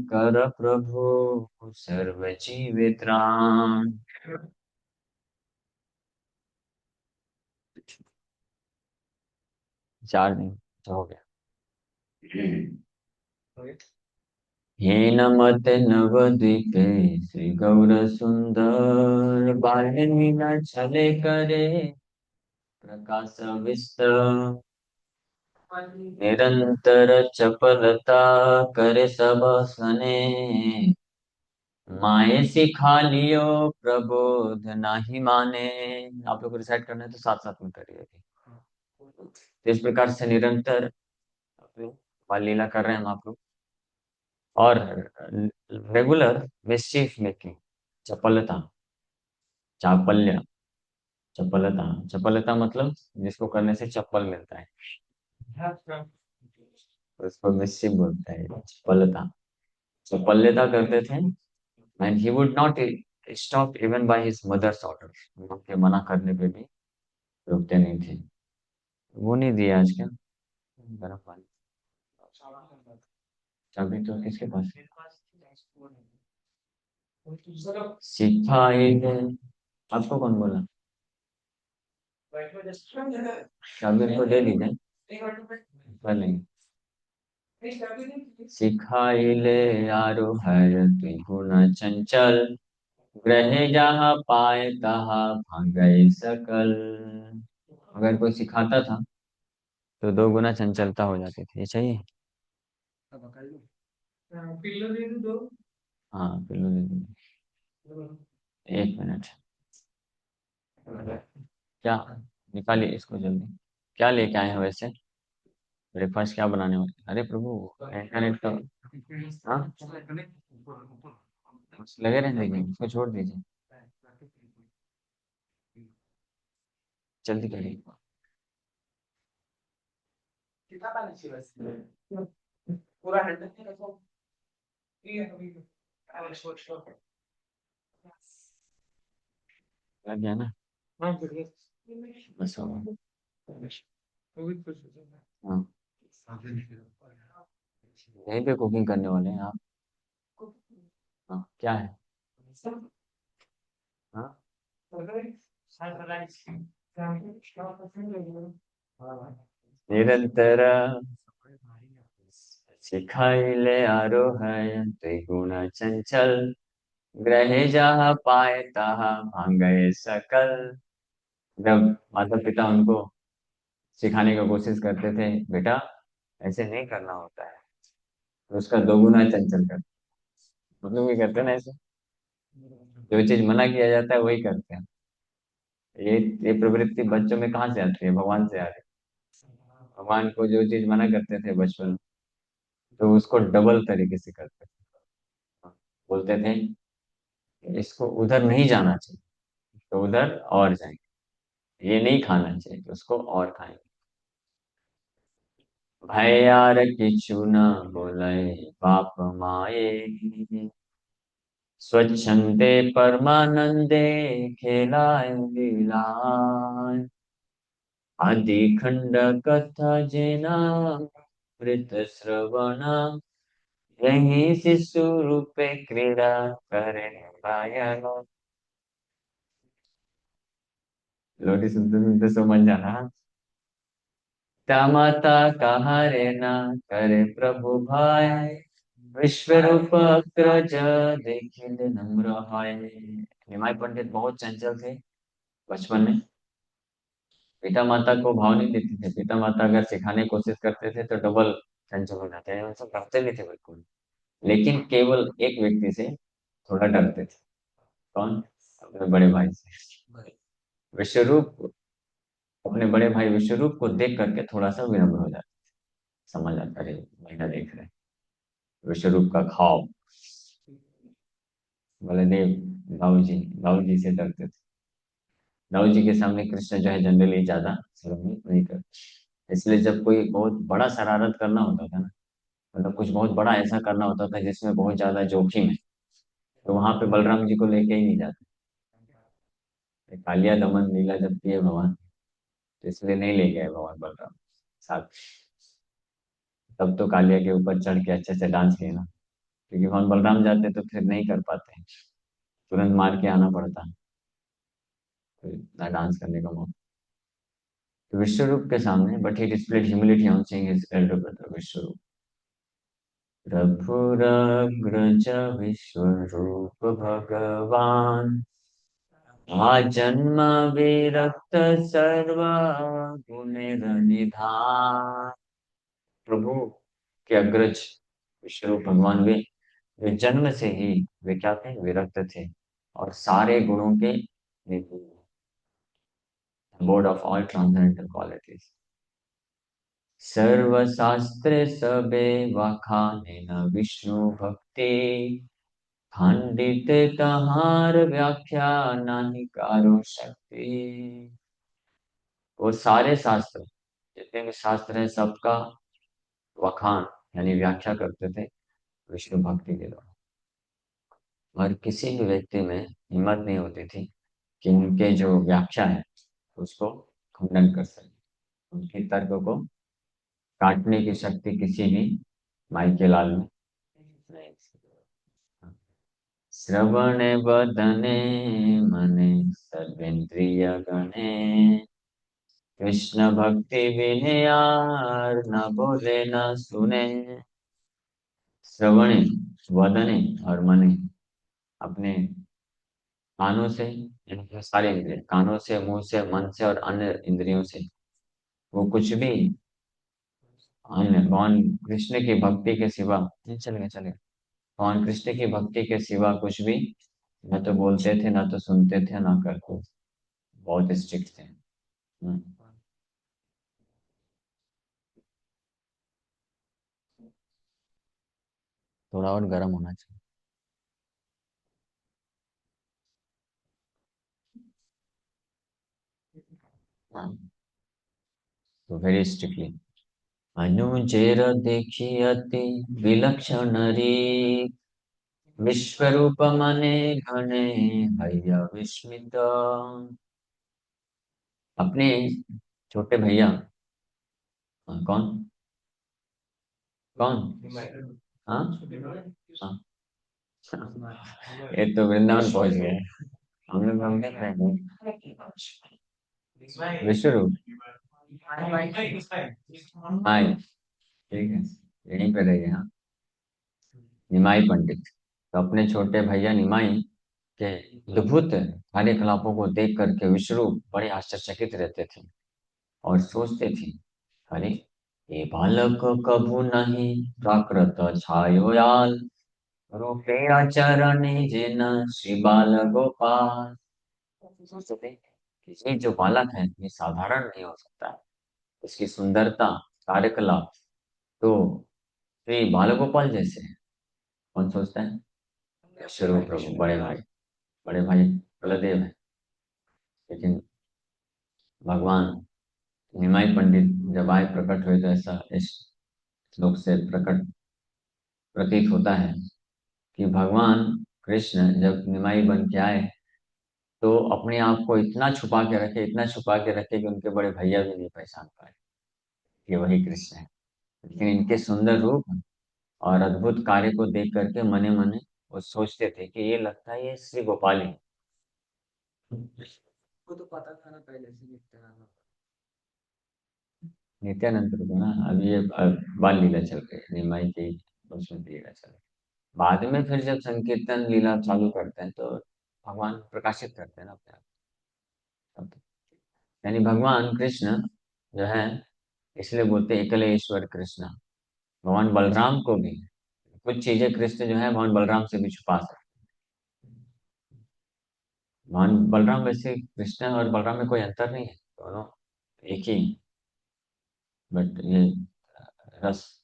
कर प्रभु सर्व जीव त्राण। 4 दिन तो हो गया। हीन मत नवद्वीपे श्री गौर सुंदर, बाल्य लीला छले करे प्रकाश विस्तार, निरंतर चपलता करे सब सने, माए सिखा लियो प्रबोध नाही माने। आप लोग को रिसाइट करना है तो साथ साथ में करिए। तो इस प्रकार से निरंतर अपनी बाल लीला कर रहे हैं हम आप लोग। और रेगुलर मिस्चीफ मेकिंग, चपलता, चापल्य, चपलता, चपलता मतलब जिसको करने से चप्पल मिलता है, तो उसको मिस्चीफ बोलते हैं, चपलता। चपल्यता करते थे, and he would not stop even by his mother's order, उनके मना करने पे भी रुकते नहीं थे। वो नहीं दिया आज क्या गर्म पानी? चाबी तो किसके पास है? सिखाएंगे। आपको कौन बोला? शामिर को दे दीजिए, कर लेंगे। सिखाइले आरो है त्रिगुण चंचल, ग्रहे जहाँ पाए तहाँ भागै सकल। अगर कोई सिखाता था तो 2 गुना चंचलता हो जाती थी। ये चाहिए? हाँ, पिल्लू दे दीजिए। 1 मिनट। क्या? निकालिए इसको जल्दी। क्या लेके आए हैं वैसे? ब्रेकफास्ट क्या बनाने वाले? अरे प्रभु, इंटरनेट का। हाँ, बस लगे रहने दीजिए, उसको छोड़ दीजिए। जल्दी करिए। लग गया ना? बस हो गया। हाँ, यहीं पे कुकिंग करने वाले हैं आप? हाँ, क्या है? हाँ, निरंतर सिखाइले आरोहय त्रिगुण चंचल, ग्रहे जहाँ पाए तहाँ भांगए सकल। जब माता पिता उनको सिखाने की कोशिश करते थे, बेटा ऐसे नहीं करना होता है, तो उसका 2 गुना चंचल कर। मतलब भी करते हैं ना ऐसे, जो चीज मना किया जाता है वही करते हैं। ये ये प्रवृत्ति बच्चों में कहाँ से आती है? भगवान से आ रही है। भगवान को जो चीज मना करते थे बचपन में, तो उसको डबल तरीके से करते थे। बोलते थे इसको उधर नहीं जाना चाहिए, तो उधर और जाएंगे। ये नहीं खाना चाहिए, तो उसको और खाएंगे। भैयार किछु न बोले बाप माए, स्वच्छंदे परमानंदे खेलाए लीलाए। आदि खंड कथा जेना मृत श्रवणा, यही शिशु रूपे क्रीड़ा करे पायन। लोटी सुनते सुनते समझ जाना। पिता माता कहा रे ना, करे प्रभु भाई, विश्व रूप अग्रज देखिल नम्र है। निमाई पंडित बहुत चंचल थे बचपन में। पिता माता को भाव नहीं देते थे। पिता माता अगर सिखाने की कोशिश करते थे तो डबल चंचल हो जाते हैं। उनसे डरते नहीं थे बिल्कुल। लेकिन केवल एक व्यक्ति से थोड़ा डरते थे। कौन? अपने बड़े भाई से। विश्वरूप, अपने बड़े भाई विश्वरूप को देख करके थोड़ा सा विनम्र हो जाता। समझ आता है महिला देख रहे हैं। विश्वरूप का खाओ। बलदेव दाऊ जी से डरते थे। दाऊ जी के सामने कृष्ण जो है जनरली ज्यादा शर्म नहीं करते। इसलिए जब कोई बहुत बड़ा शरारत करना होता था ना, मतलब कुछ बहुत बड़ा ऐसा करना होता था जिसमें बहुत ज्यादा जोखिम है, तो वहां पे बलराम जी को लेके ही नहीं जाते। कालिया दमन लीला जब की है भगवान, तो इसलिए नहीं ले गए भगवान बलराम साथ। तब तो कालिया के ऊपर चढ़ के अच्छे से डांस किए ना, क्योंकि भगवान बलराम जाते तो फिर नहीं कर पाते, तुरंत मार के आना पड़ता, तो इतना डांस करने का मौका। तो विश्वरूप के सामने, but he displayed humility on seeing his elder brother Vishwarup. रघुरग्रज विश्वरूप भगवान, आजन्म विरक्त सर्व गुणेर निधान। प्रभु के अग्रज विश्वरूप भगवान वे जन्म से ही, वे क्या थे? विरक्त थे और सारे गुणों के abode of all transcendental qualities. सर्वशास्त्रे सबे वखाने न विष्णु भक्ति, खंडित कहार व्याख्या नाही कारो शक्ति। वो सारे शास्त्र, जितने भी शास्त्र हैं, सबका वखान यानी व्याख्या करते थे विष्णु भक्ति के द्वारा। और किसी भी व्यक्ति में हिम्मत नहीं होती थी कि उनके जो व्याख्या है उसको खंडन कर सके। उनके तर्क को काटने की शक्ति किसी भी माई के लाल में नहीं थी। श्रवणे बदने मने सर्वेन्द्रिय गणे कृष्ण भक्ति विनयार न बोले न सुने। श्रवणे वदने और मने, अपने कानों से, यानी सारे इंद्रिय, कानों से, मुंह से, मन से और अन्य इंद्रियों से वो कुछ भी अन्य भगवान कृष्ण की भक्ति के सिवा नहीं चलेगा, चलेगा। भगवान कृष्ण की भक्ति के सिवा कुछ भी न तो बोलते थे, न तो सुनते थे, ना करते। बहुत स्ट्रिक्ट थे। थोड़ा और गर्म होना चाहिए। हाँ, तो वेरी स्ट्रिक्टली। अनुजेर देखी अति विलक्षण रीत, विश्वरूप मने घने हय विस्मित। अपने छोटे भैया, कौन कौन, हाँ हाँ, ये तो वृंदावन पहुंच गए। हम लोग हम देख रहे हैं विश्व रूप। हाँ, ठीक है, यहीं पे रहिए। हाँ, निमाई पंडित तो अपने छोटे भैया निमाई के अद्भुत कार्यकलापों को देख करके विश्वरूप बड़े आश्चर्यचकित रहते थे और सोचते थे, अरे ये बालक कभू नहीं प्राकृत छायोयाल, रूपे आचरणे जिन श्री बाल गोपाल। सोचते थे कि ये जो बालक है ये साधारण नहीं हो सकता है, इसकी सुंदरता, कार्यकलाप तो श्री बाल गोपाल जैसे है। कौन सोचता है? स्वरूप प्रभु, बड़े भाई, बड़े भाई बलदेव है। लेकिन भगवान निमाई पंडित जब आए, प्रकट हुए, तो ऐसा इस श्लोक से प्रकट प्रतीत होता है कि भगवान कृष्ण जब निमाई बन के आए तो अपने आप को इतना छुपा के रखे, इतना छुपा के रखे कि उनके बड़े भैया भी नहीं पहचान पाए कि वही कृष्ण है। लेकिन इनके सुंदर रूप और अद्भुत कार्य को देख करके मने मने वो सोचते थे कि ये लगता है ये श्री गोपाल ही है। वो तो पता था ना पहले से नित्यानंद। नित्यानंद प्रभु ना, अब ये बाल लीला चल रही है, निमाई की उसमें लीला चल रही है। बाद में फिर जब संकीर्तन लीला चालू करते हैं तो भगवान प्रकाशित करते हैं ना अपने आप। यानी भगवान कृष्ण जो है, इसलिए बोलते हैं एकले ईश्वर कृष्ण। भगवान बलराम को भी कुछ चीजें कृष्ण जो है भगवान बलराम से भी छुपा सकते हैं। भगवान बलराम, वैसे कृष्ण और बलराम में कोई अंतर नहीं है, दोनों एक ही। बट ये रस,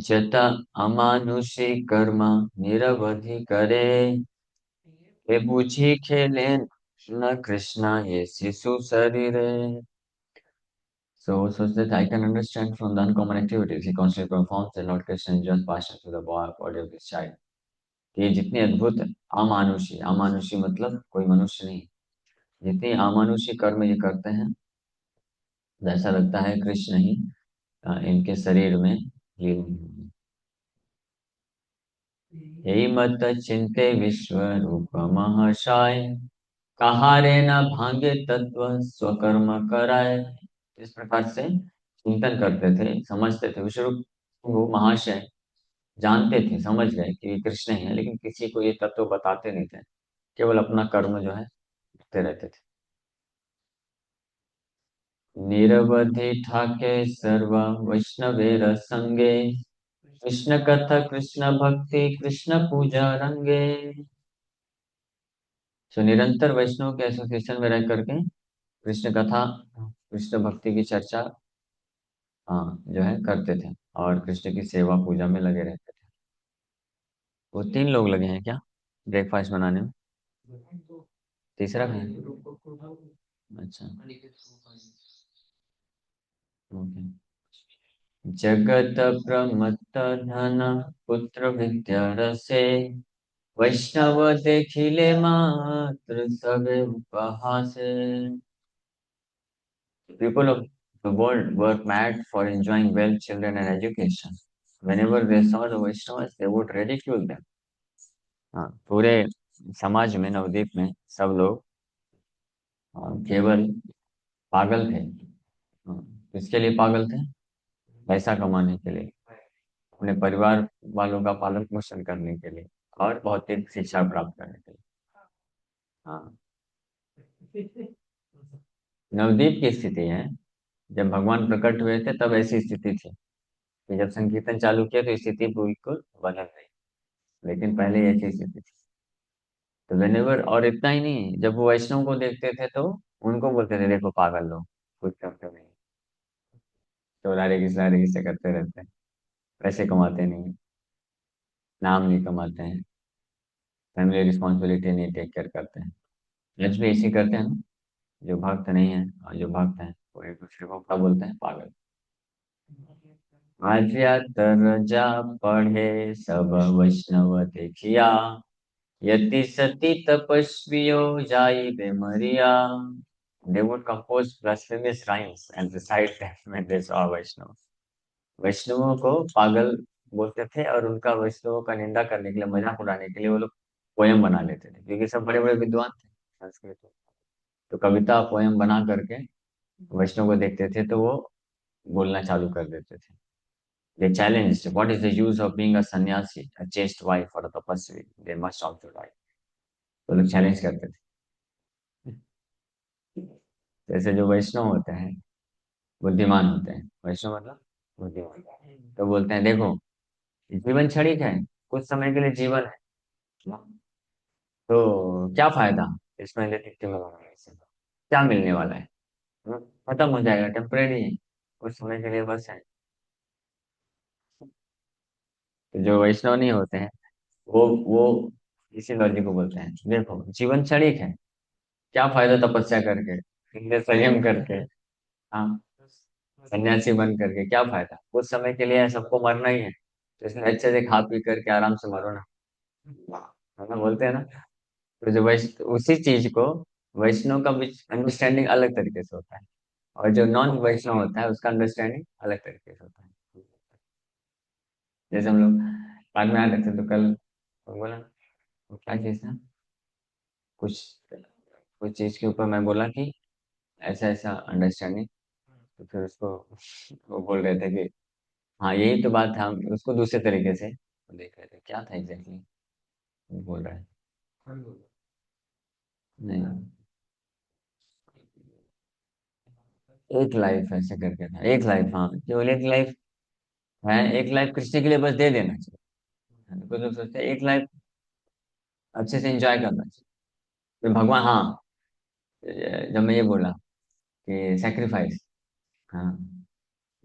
जता अमानुषी कर्म निरवधि करे, ये बूझी खेले न कृष्णा ये शिशु शरीर। So, I can understand from the uncommon activities he constantly performs that Lord Krishna enjoys passion to the body of this child. कि ये जितने अद्भुत अमानुषी, अमानुषी मतलब कोई मनुष्य नहीं, जितने अमानुषी कर्म ये करते हैं, वैसा लगता है कृष्ण ही इनके शरीर में लीन हैं। यही मत चिंते विश्व रूप महाशाय, कहारे न भांगे तत्व स्वकर्म कराए। इस प्रकार से चिंतन करते थे, समझते थे विश्वरूप वो महाशय, जानते थे, समझ गए कि ये कृष्ण ही है, लेकिन किसी को ये तत्व बताते नहीं थे, केवल अपना कर्म जो है करते रहते थे। निरवधि ठाके सर्व वैष्णवेर संगे, कृष्ण कथा कृष्ण भक्ति कृष्ण पूजा रंगे। सो निरंतर वैष्णव के एसोसिएशन में रह करके कृष्ण कथा, कृष्ण भक्ति की चर्चा, हाँ, जो है करते थे और कृष्ण की सेवा पूजा में लगे रहते थे। वो तीन लोग लगे हैं क्या ब्रेकफास्ट बनाने में? तीसरा भी है? अच्छा, ओके। जगत प्रमत्त धन पुत्र विद्या रसे, वैष्णव देखिले मात्र सबे उपहासे। People of the world were mad for enjoying wealth, children, and education. Whenever they saw the Vaishnavas, they would ridicule them. हाँ, पूरे समाज में, नवद्वीप में सब लोग केवल पागल थे। हाँ, किसके लिए पागल थे? पैसा कमाने के लिए, अपने परिवार वालों का पालन पोषण करने के लिए, और भौतिक शिक्षा प्राप्त करने के लिए। हाँ, नवद्वीप की स्थिति है, जब भगवान प्रकट हुए थे तब ऐसी स्थिति थी, कि जब संकीर्तन चालू किया तो स्थिति बिल्कुल बदल गई। लेकिन पहले ऐसी स्थिति थी। तो वेनेवर, और इतना ही नहीं, जब वो वैष्णव को देखते थे तो उनको बोलते थे, देखो पागल लोग, कुछ करते नहीं, चोरा रेगी से करते रहते हैं, पैसे कमाते नहीं, नाम नहीं कमाते हैं, फैमिली रिस्पॉन्सिबिलिटी नहीं टेक केयर करते हैं। आज भी ऐसे करते हैं ना। जो भक्त नहीं है और जो भक्त है वो एक दूसरे को क्या बोलते हैं? पागल। आज्ञा जा पढ़े सब वैष्णव देखिया, यति सती तपस्वियो जाई बे मरिया। They would compose blasphemous rhymes and recite them when they saw Vaishnava. वैष्णवों को पागल बोलते थे, और उनका वैष्णवों का निंदा करने के लिए, मजाक उड़ाने के लिए वो लोग पोयम बना लेते थे, क्योंकि सब बड़े बड़े विद्वान थे संस्कृत में। तो कविता पोयम बना करके वैष्णव को देखते थे तो वो बोलना चालू कर देते थे। They challenged, what is the use of being a sannyasi, a chaste wife or a tapasvi? They must also die. तो लोग चैलेंज करते थे। जैसे जो वैष्णव होते हैं, बुद्धिमान होते हैं, वैष्णव मतलब बुद्धिमान, तो बोलते हैं, देखो जीवन क्षणिक है, कुछ समय के लिए जीवन है, तो क्या फायदा इसमें लिपट में रहने से? क्या मिलने वाला है? हम्म, खत्म हो जाएगा, टेम्परेरी है, कुछ समय के लिए बस है। तो जो वैष्णव नहीं होते हैं, वो इसी लॉजिक को बोलते हैं, देखो जीवन क्षणिक है, क्या फायदा तपस्या करके, इतने संयम करके, हाँ, सन्यासी बन करके क्या फायदा? कुछ समय के लिए है, सबको मरना ही है, तो इसमें अच्छे से खा पी करके आराम से मरो ना। है ना, बोलते हैं ना। तो जो वैष्णव, उसी चीज को वैष्णव का अंडरस्टैंडिंग अलग तरीके से होता है, और जो नॉन वैष्णव होता है उसका अंडरस्टैंडिंग अलग तरीके से होता है। जैसे हम लोग बाद में आ रहे थे तो कल बोला, वो क्या चीज था, कुछ कुछ चीज के ऊपर मैं बोला कि ऐसा ऐसा अंडरस्टैंडिंग, तो फिर उसको वो बोल रहे थे कि हाँ यही तो बात है, हम उसको दूसरे तरीके से देख रहे थे, क्या था एग्जैक्टली बोल रहा है। नहीं, एक लाइफ ऐसे करके था, एक लाइफ, हाँ केवल एक लाइफ है, एक लाइफ कृष्ण के लिए बस दे देना चाहिए। कुछ लोग सोचते हैं एक लाइफ अच्छे से एंजॉय करना चाहिए। तो भगवान, हाँ, जब मैं ये बोला कि सेक्रीफाइस, हाँ,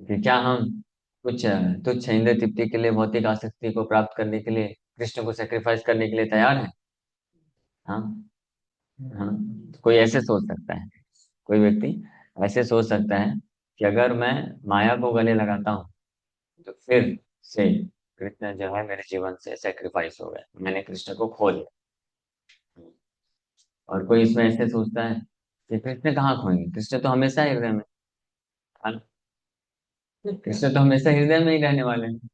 कि क्या हम कुछ तुच्छ इंद्रिय तृप्ति के लिए, भौतिक आसक्ति को प्राप्त करने के लिए कृष्ण को सेक्रीफाइस करने के लिए तैयार है? हाँ, हाँ, तो कोई ऐसे सोच सकता है, कोई व्यक्ति ऐसे सोच सकता है कि अगर मैं माया को गले लगाता हूँ तो फिर से कृष्ण जो है मेरे जीवन से सेक्रीफाइस हो गए, मैंने कृष्ण को खो दिया। और कोई इसमें ऐसे सोचता है कि कृष्ण कहाँ खोएंगे, कृष्ण तो हमेशा हृदय में, है ना? कृष्ण तो हमेशा हृदय में ही रहने वाले हैं।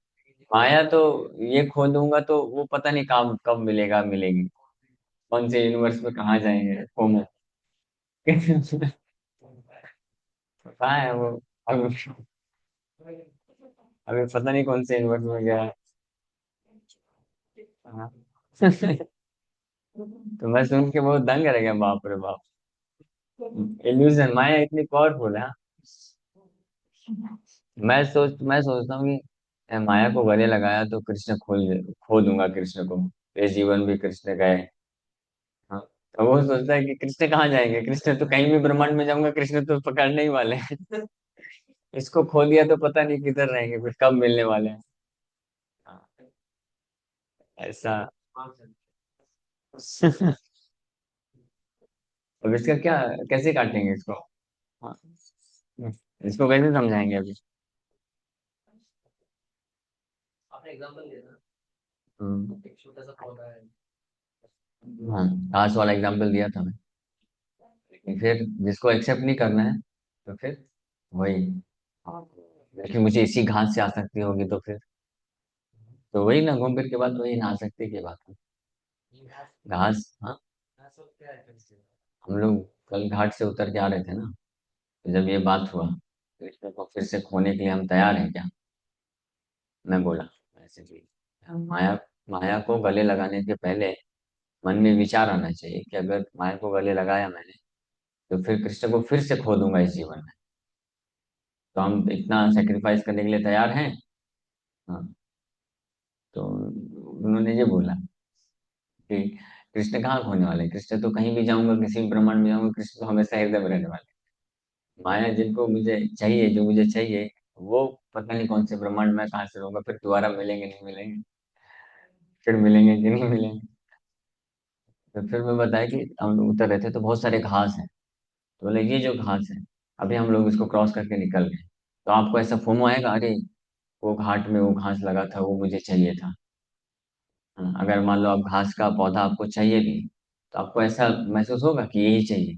माया तो ये खो दूंगा तो वो पता नहीं कब कब मिलेगा, मिलेगी कौन से यूनिवर्स में, कहाँ जाएंगे फोमो। कहाँ है वो? अब अभी पता नहीं कौन से यूनिवर्स में गया है। हाँ। तो मैं सुन के बहुत दंग रह गया, बाप रे बाप। इल्यूजन, माया इतनी पावरफुल है। मैं सोचता हूँ कि माया को गले लगाया तो कृष्ण खो दूंगा कृष्ण को, ये जीवन भी कृष्ण गए। हाँ, तो वो सोचता है कि कृष्ण कहाँ जाएंगे, कृष्ण तो कहीं भी ब्रह्मांड में जाऊंगा, कृष्ण तो पकड़ने ही वाले हैं। इसको खो दिया तो पता नहीं किधर रहेंगे, फिर कब मिलने वाले हैं। हाँ, ऐसा। अब इसका क्या, कैसे काटेंगे इसको? हाँ, इसको कैसे समझाएंगे अभी? हम्म, हाँ, घास वाला एग्जाम्पल दिया था मैं। लेकिन फिर जिसको एक्सेप्ट नहीं करना है तो फिर वही, लेकिन मुझे इसी घास से आसक्ति होगी तो फिर, तो वही ना, घूम फिर के बाद वही ना, आसक्ति की बात है। घास, हाँ। हम लोग कल घाट से उतर के आ रहे थे ना, तो जब ये बात हुआ, कृष्ण को फिर से खोने के लिए हम तैयार हैं क्या? मैं बोला ऐसे भी, माया माया को गले लगाने के पहले मन में विचार आना चाहिए कि अगर माया को गले लगाया मैंने, तो फिर कृष्ण को फिर से खो दूंगा इस जीवन में। तो हम इतना सेक्रीफाइस करने के लिए तैयार हैं। हाँ। तो उन्होंने ये बोला कि कृष्ण कहाँ खोने वाले, कृष्ण तो कहीं भी जाऊंगा, किसी भी ब्रह्मांड में जाऊंगा, कृष्ण तो हमेशा हृदय में रहने वाले। माया जिनको मुझे चाहिए, जो मुझे चाहिए, वो पता नहीं कौन से ब्रह्मांड में कहाँ से रहूंगा, फिर दोबारा मिलेंगे नहीं मिलेंगे, फिर मिलेंगे कि नहीं मिलेंगे। तो फिर मैं बताया कि हम लोग उतर रहे थे तो बहुत सारे घास हैं। तो बोले ये जो घास है, अभी हम लोग इसको क्रॉस करके निकल गए, तो आपको ऐसा फोमो आएगा, अरे वो घाट में वो घास लगा था, वो मुझे चाहिए था। हाँ, अगर मान लो आप घास का पौधा आपको चाहिए भी, तो आपको ऐसा महसूस होगा कि यही चाहिए,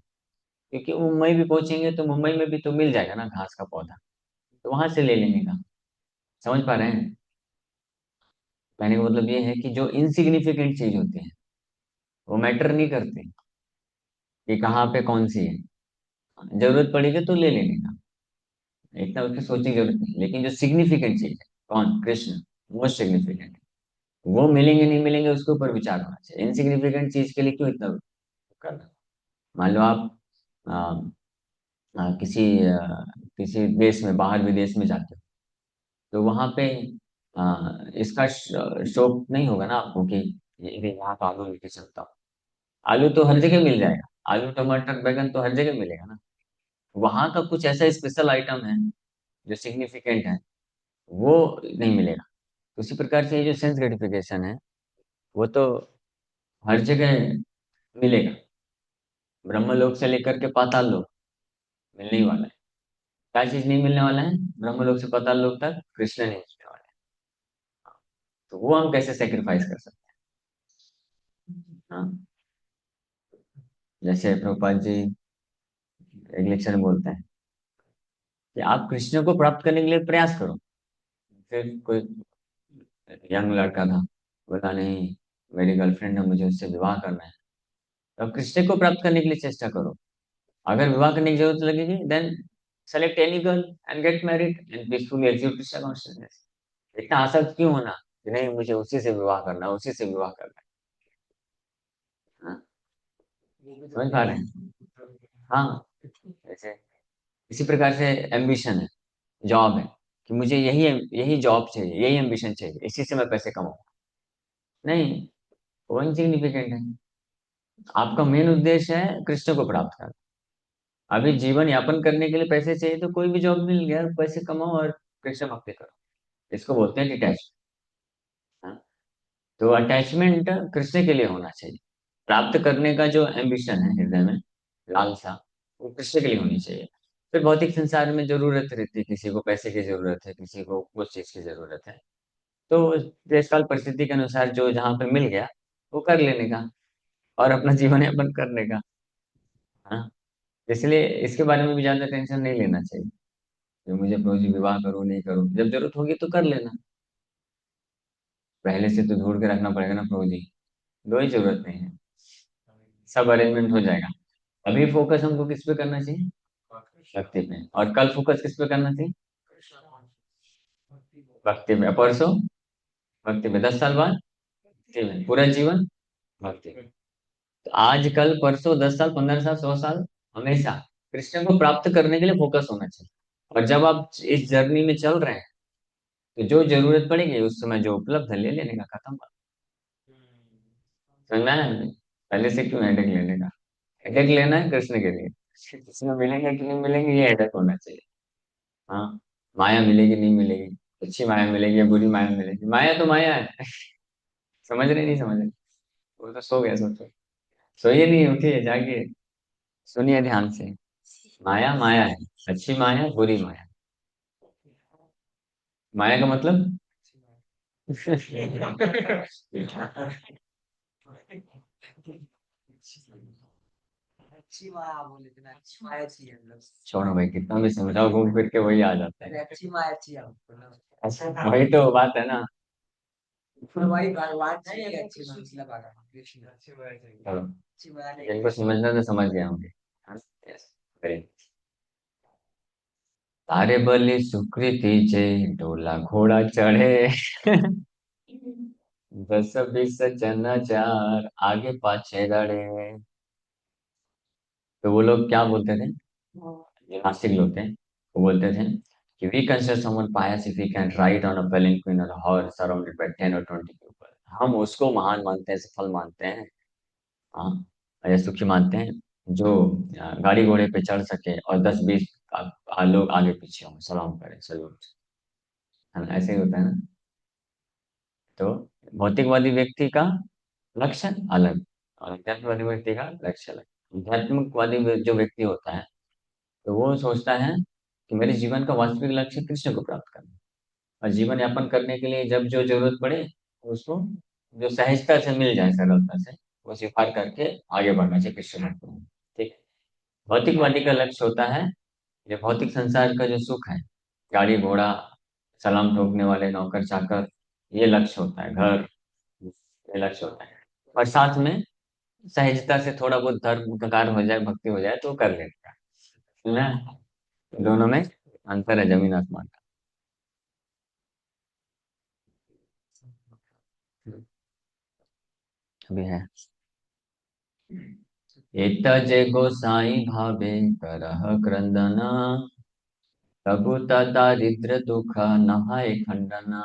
क्योंकि वो मुंबई भी पहुंचेंगे तो मुंबई में भी तो मिल जाएगा ना घास का पौधा, तो वहां से ले लेंगे का। समझ पा रहे हैं? कहने का मतलब ये है कि जो इनसिग्निफिकेंट चीज होती है, वो मैटर नहीं करती कि कहाँ पे कौन सी है। जरूरत पड़ेगी तो ले लेने का, इतना उसकी सोचने की जरूरत नहीं। लेकिन जो सिग्निफिकेंट चीज है, कौन? कृष्ण, मोस्ट सिग्निफिकेंट, वो मिलेंगे नहीं मिलेंगे उसके ऊपर विचार होना चाहिए। इनसिग्निफिकेंट चीज के लिए क्यों इतना करना? मान लो आप आ, किसी देश में, बाहर विदेश में जाते हो, तो वहां पे इसका शौक नहीं होगा ना आपको कि ये यहाँ तो आलू लेके चलता हूँ। आलू तो हर जगह मिल जाएगा, आलू टमाटर बैगन तो हर जगह मिलेगा ना। वहां का कुछ ऐसा स्पेशल आइटम है जो सिग्निफिकेंट है, वो नहीं मिलेगा। उसी प्रकार से ये जो सेंस ग्रेटिफिकेशन है, वो तो हर जगह मिलेगा। ब्रह्मलोक से लेकर के पाताल लोक मिलने ही वाला है। क्या चीज नहीं मिलने वाला है ब्रह्मलोक से पाताल लोक तक? कृष्ण नहीं मिलने वाला है। तो वो हम कैसे सेक्रीफाइस कर सकते हैं? हाँ। जैसे प्रभुपाद जी एक लेक्चर में बोलते हैं कि आप कृष्ण को प्राप्त करने के लिए प्रयास करो। फिर कोई यंग लड़का था, बोला नहीं, मेरी गर्लफ्रेंड है, मुझे उससे विवाह करना है। तो आप कृष्ण को प्राप्त करने के लिए चेष्टा करो। अगर विवाह करने की जरूरत लगेगी, then select any girl and get married and peacefully execute Krishna consciousness. इतना आसक्त क्यों होना कि नहीं मुझे उसी से विवाह करना है, उसी से विवाह करना है? हाँ, समझ पा रहे हैं? हाँ। ऐसे इसी प्रकार से एम्बिशन है, जॉब है, कि मुझे यही यही जॉब चाहिए, यही एम्बिशन चाहिए, इसी से मैं पैसे कमाऊँ। नहीं, वो इनसिग्निफिकेंट है। आपका मेन उद्देश्य है कृष्ण को प्राप्त करना। अभी जीवन यापन करने के लिए पैसे चाहिए तो कोई भी जॉब मिल गया, पैसे कमाओ और कृष्ण भक्ति करो। इसको बोलते हैं डिटैच। तो अटैचमेंट कृष्ण के लिए होना चाहिए। प्राप्त करने का जो एम्बिशन है हृदय में, लालसा, वो कृष्ण के लिए होनी चाहिए। फिर भौतिक संसार में जरूरत रहती है, किसी को पैसे की जरूरत है, किसी को कुछ चीज की जरूरत है, तो देश काल परिस्थिति के अनुसार जो जहाँ पे मिल गया वो कर लेने का और अपना जीवन यापन करने का। हाँ। इसलिए इसके बारे में भी ज्यादा टेंशन नहीं लेना चाहिए कि मुझे फौजी विवाह करूँ नहीं करूँ, जब जरूरत होगी तो कर लेना। पहले से तो ढूंढ के रखना पड़ेगा ना फौजी, दो ही जरूरत नहीं है, सब अरेंजमेंट हो जाएगा। अभी फोकस हमको किस पे करना चाहिए? भक्ति पे। और कल फोकस किस पे करना चाहिए? भक्ति पे। परसों भक्ति पे, 10 साल बाद भक्ति में, पूरा जीवन भक्ति में। तो आज कल परसों 10 साल, 15 साल, 100 साल, हमेशा कृष्ण को प्राप्त करने के लिए फोकस होना चाहिए। और जब आप इस जर्नी में चल रहे हैं, तो जो जरूरत पड़ेगी उस समय जो उपलब्ध है ले लेने का, खत्म बात। समझना है? पहले से क्यों हेडेक लेने का? हेडेक लेना है कृष्ण के लिए। कृष्ण मिलेंगे कि नहीं मिलेंगे ये हेडेक होना चाहिए। हाँ। माया मिलेगी नहीं मिलेगी, अच्छी माया मिलेगी या बुरी माया मिलेगी, माया तो माया है। समझ रहे नहीं समझ रहे? वो तो सो गया, सोचो। सोइए नहीं, उठिए, जागिए, सुनिए ध्यान से। माया माया है, अच्छी माया बुरी माया। माया का मतलब अच्छी माया बोले थे ना, अच्छी माया चाहिए हम लोग। छोड़ो भाई, कितना भी समझाओ घूम फिर के वही आ जाता अरे है। अच्छी माया चाहिए हमको ना। अच्छा, वही तो बात है ना। भाई भगवान जी की अच्छी मतलब आ रहा कृष्ण चलो, अच्छी बात जिनको समझना तो समझ गए होंगे। हाँ, यस, वेरी। तारे बलि सुकृति जे, डोला घोड़ा चढ़े। 10 20 चनाचार, आगे पाछे रड़े। तो वो लोग क्या बोलते थे, जो नास्तिक लोग थे, वो बोलते थे कि we consider someone pious if he can ride on a palanquin और horse surrounded by 10 or 20 people. हम उसको महान मानते हैं, सफल मानते हैं। हाँ, या सुखी मानते हैं, जो गाड़ी घोड़े पे चढ़ सके और 10 20 लोग आगे पीछे हों, सलाम करें, सल्यूट। है ना, ऐसे ही होता है ना। तो भौतिकवादी व्यक्ति का लक्ष्य अलग, और अध्यात्मवादी व्यक्ति का लक्ष्य अलग। आध्यात्मिकवादी जो व्यक्ति होता है, तो वो सोचता है कि मेरे जीवन का वास्तविक लक्ष्य कृष्ण को प्राप्त करना, और जीवन यापन करने के लिए जब जो जरूरत पड़े उसको, जो सहजता से मिल जाए, सरलता से, वो स्वीकार करके आगे बढ़ना चाहिए कृष्ण भक्त में। ठीक है। भौतिकवादी का लक्ष्य होता है, ये भौतिक संसार का जो सुख है, गाड़ी घोड़ा, सलाम ठोकने वाले नौकर चाकर, ये लक्ष्य होता है, घर, ये लक्ष्य होता है। और साथ में सहजता से थोड़ा बहुत धर्म का कार्य हो जाए, भक्ति हो जाए तो कर लेता है ना। दोनों में अंतर है, जमीन आसमान का। अभी है। एतजे गोसाई भावे करह क्रंदना, प्रभु दारिद्र दुख नहाय खंडना।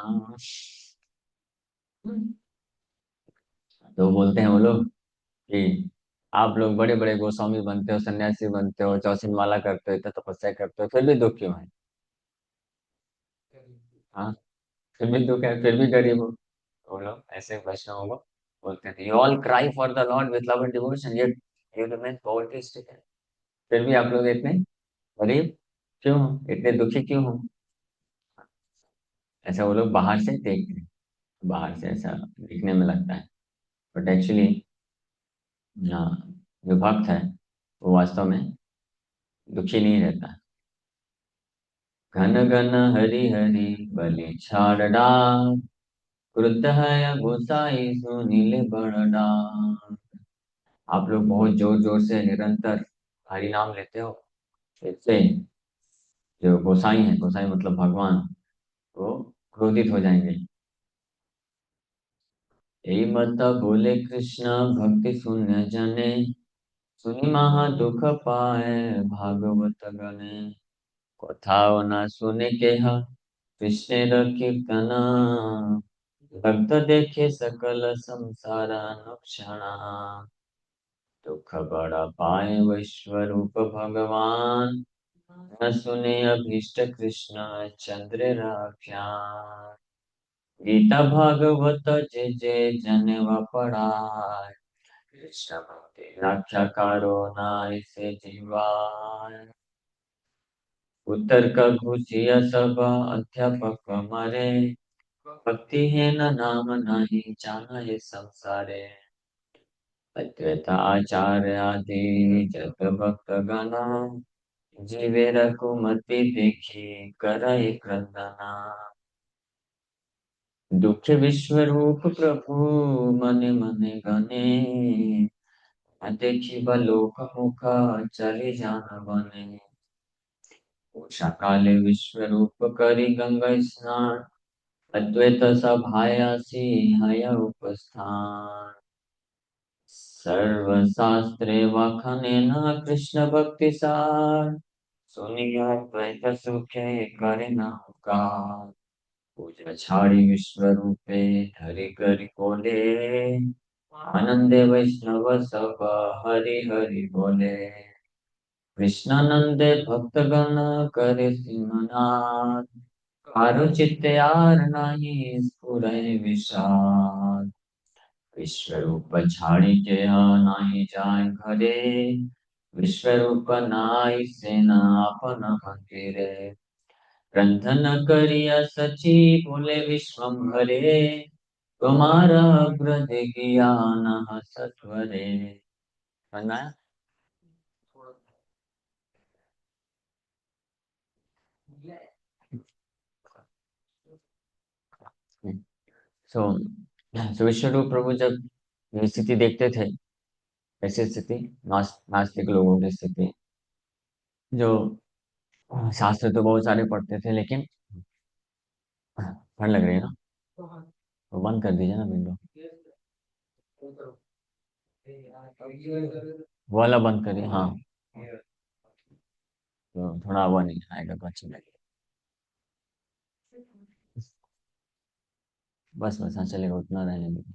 तो बोलते हैं वो लोग कि आप लोग बड़े बड़े गोस्वामी बनते हो, सन्यासी बनते हो, चौसठ माला करते हो, इतना तपस्या करते हो, फिर भी दुख क्यों है? हाँ, फिर भी दुख है, फिर भी गरीब हो। तो वो लोग ऐसे वैष्णवों को बोलते थे, you all cry for the Lord with love and devotion yet you remain poverty stricken. फिर भी आप लोग इतने गरीब क्यों हो, इतने दुखी क्यों हो? ऐसा वो लोग बाहर से देखते हैं, बाहर से ऐसा दिखने में लगता है, बट एक्चुअली जो भक्त है वो वास्तव में दुखी नहीं रहता। घन घन हरि हरि बलि छाड़ डार, क्रुद्ध है गोसाई सुनीले बड़ डार। आप लोग बहुत जोर जोर से निरंतर हरि नाम लेते हो, इससे जो गोसाई है, गोसाई मतलब भगवान, वो क्रोधित हो जाएंगे। यही मत बोले कृष्ण भक्ति शून्य जने, सुनी महा दुख पाए भागवत गणे। कथाओ न सुने के ह कृष्णेर कीर्तना, भक्त देखे सकल संसार अनुक्षणा। दुख बड़ा पाए विश्वरूप भगवान, न सुने अभीष्ट कृष्ण चंद्र राख्यान। गीता भागवत जे जे जनेवा पढ़ाय, कृष्ण भक्ति रक्षा करो नाय से जीवाय। उत्तर का घुसिया सब अध्यापक मरे, भक्ति है न नाम नहीं जाना ये संसारे। अद्वैत आचार्य आदि जत भक्त गणा, जीवे रघुमति देखी करई क्रंदना। दुख विश्व रूप प्रभु मने मने गने, न देखी बलोक मुख चले जान बने। उषा काले विश्व रूप करी गंगा स्नान, अद्वैत सभायासी हय उपस्थान। सर्वशास्त्रे वखनेन कृष्ण भक्ति सार, सुनिया द्वैत सुखे करे न उपकार। पूजा छाड़ी विश्व रूपे हरि करि बोले, आनंदे वैष्णव सब हरि हरि बोले। कृष्णानंदे भक्तगण करे सिमनाथ, कारो चित्ते आर नाही स्फुरै विषाद। विश्वरूप छाड़ी के नाही जाय घरे, विश्वरूप नाई सेना आपन मंदिरे। रंधन करिया सची बोले विश्वम्भरे, तुम्हारा अग्र ज्ञान सत्वरे। समझ में आया? सो तो विश्वरूप प्रभु जब ये स्थिति देखते थे, ऐसी स्थिति, नास्तिक लोगों की स्थिति, जो शास्त्र तो बहुत सारे पढ़ते थे, लेकिन ठंड लग रही है ना, तो बंद कर दीजिए ना विंडो, वो वाला बंद करिए, हाँ। तो थोड़ा हवा नहीं आएगा तो अच्छा लगेगा। बस बस, हाँ चलेगा, उतना रहने दीजिए।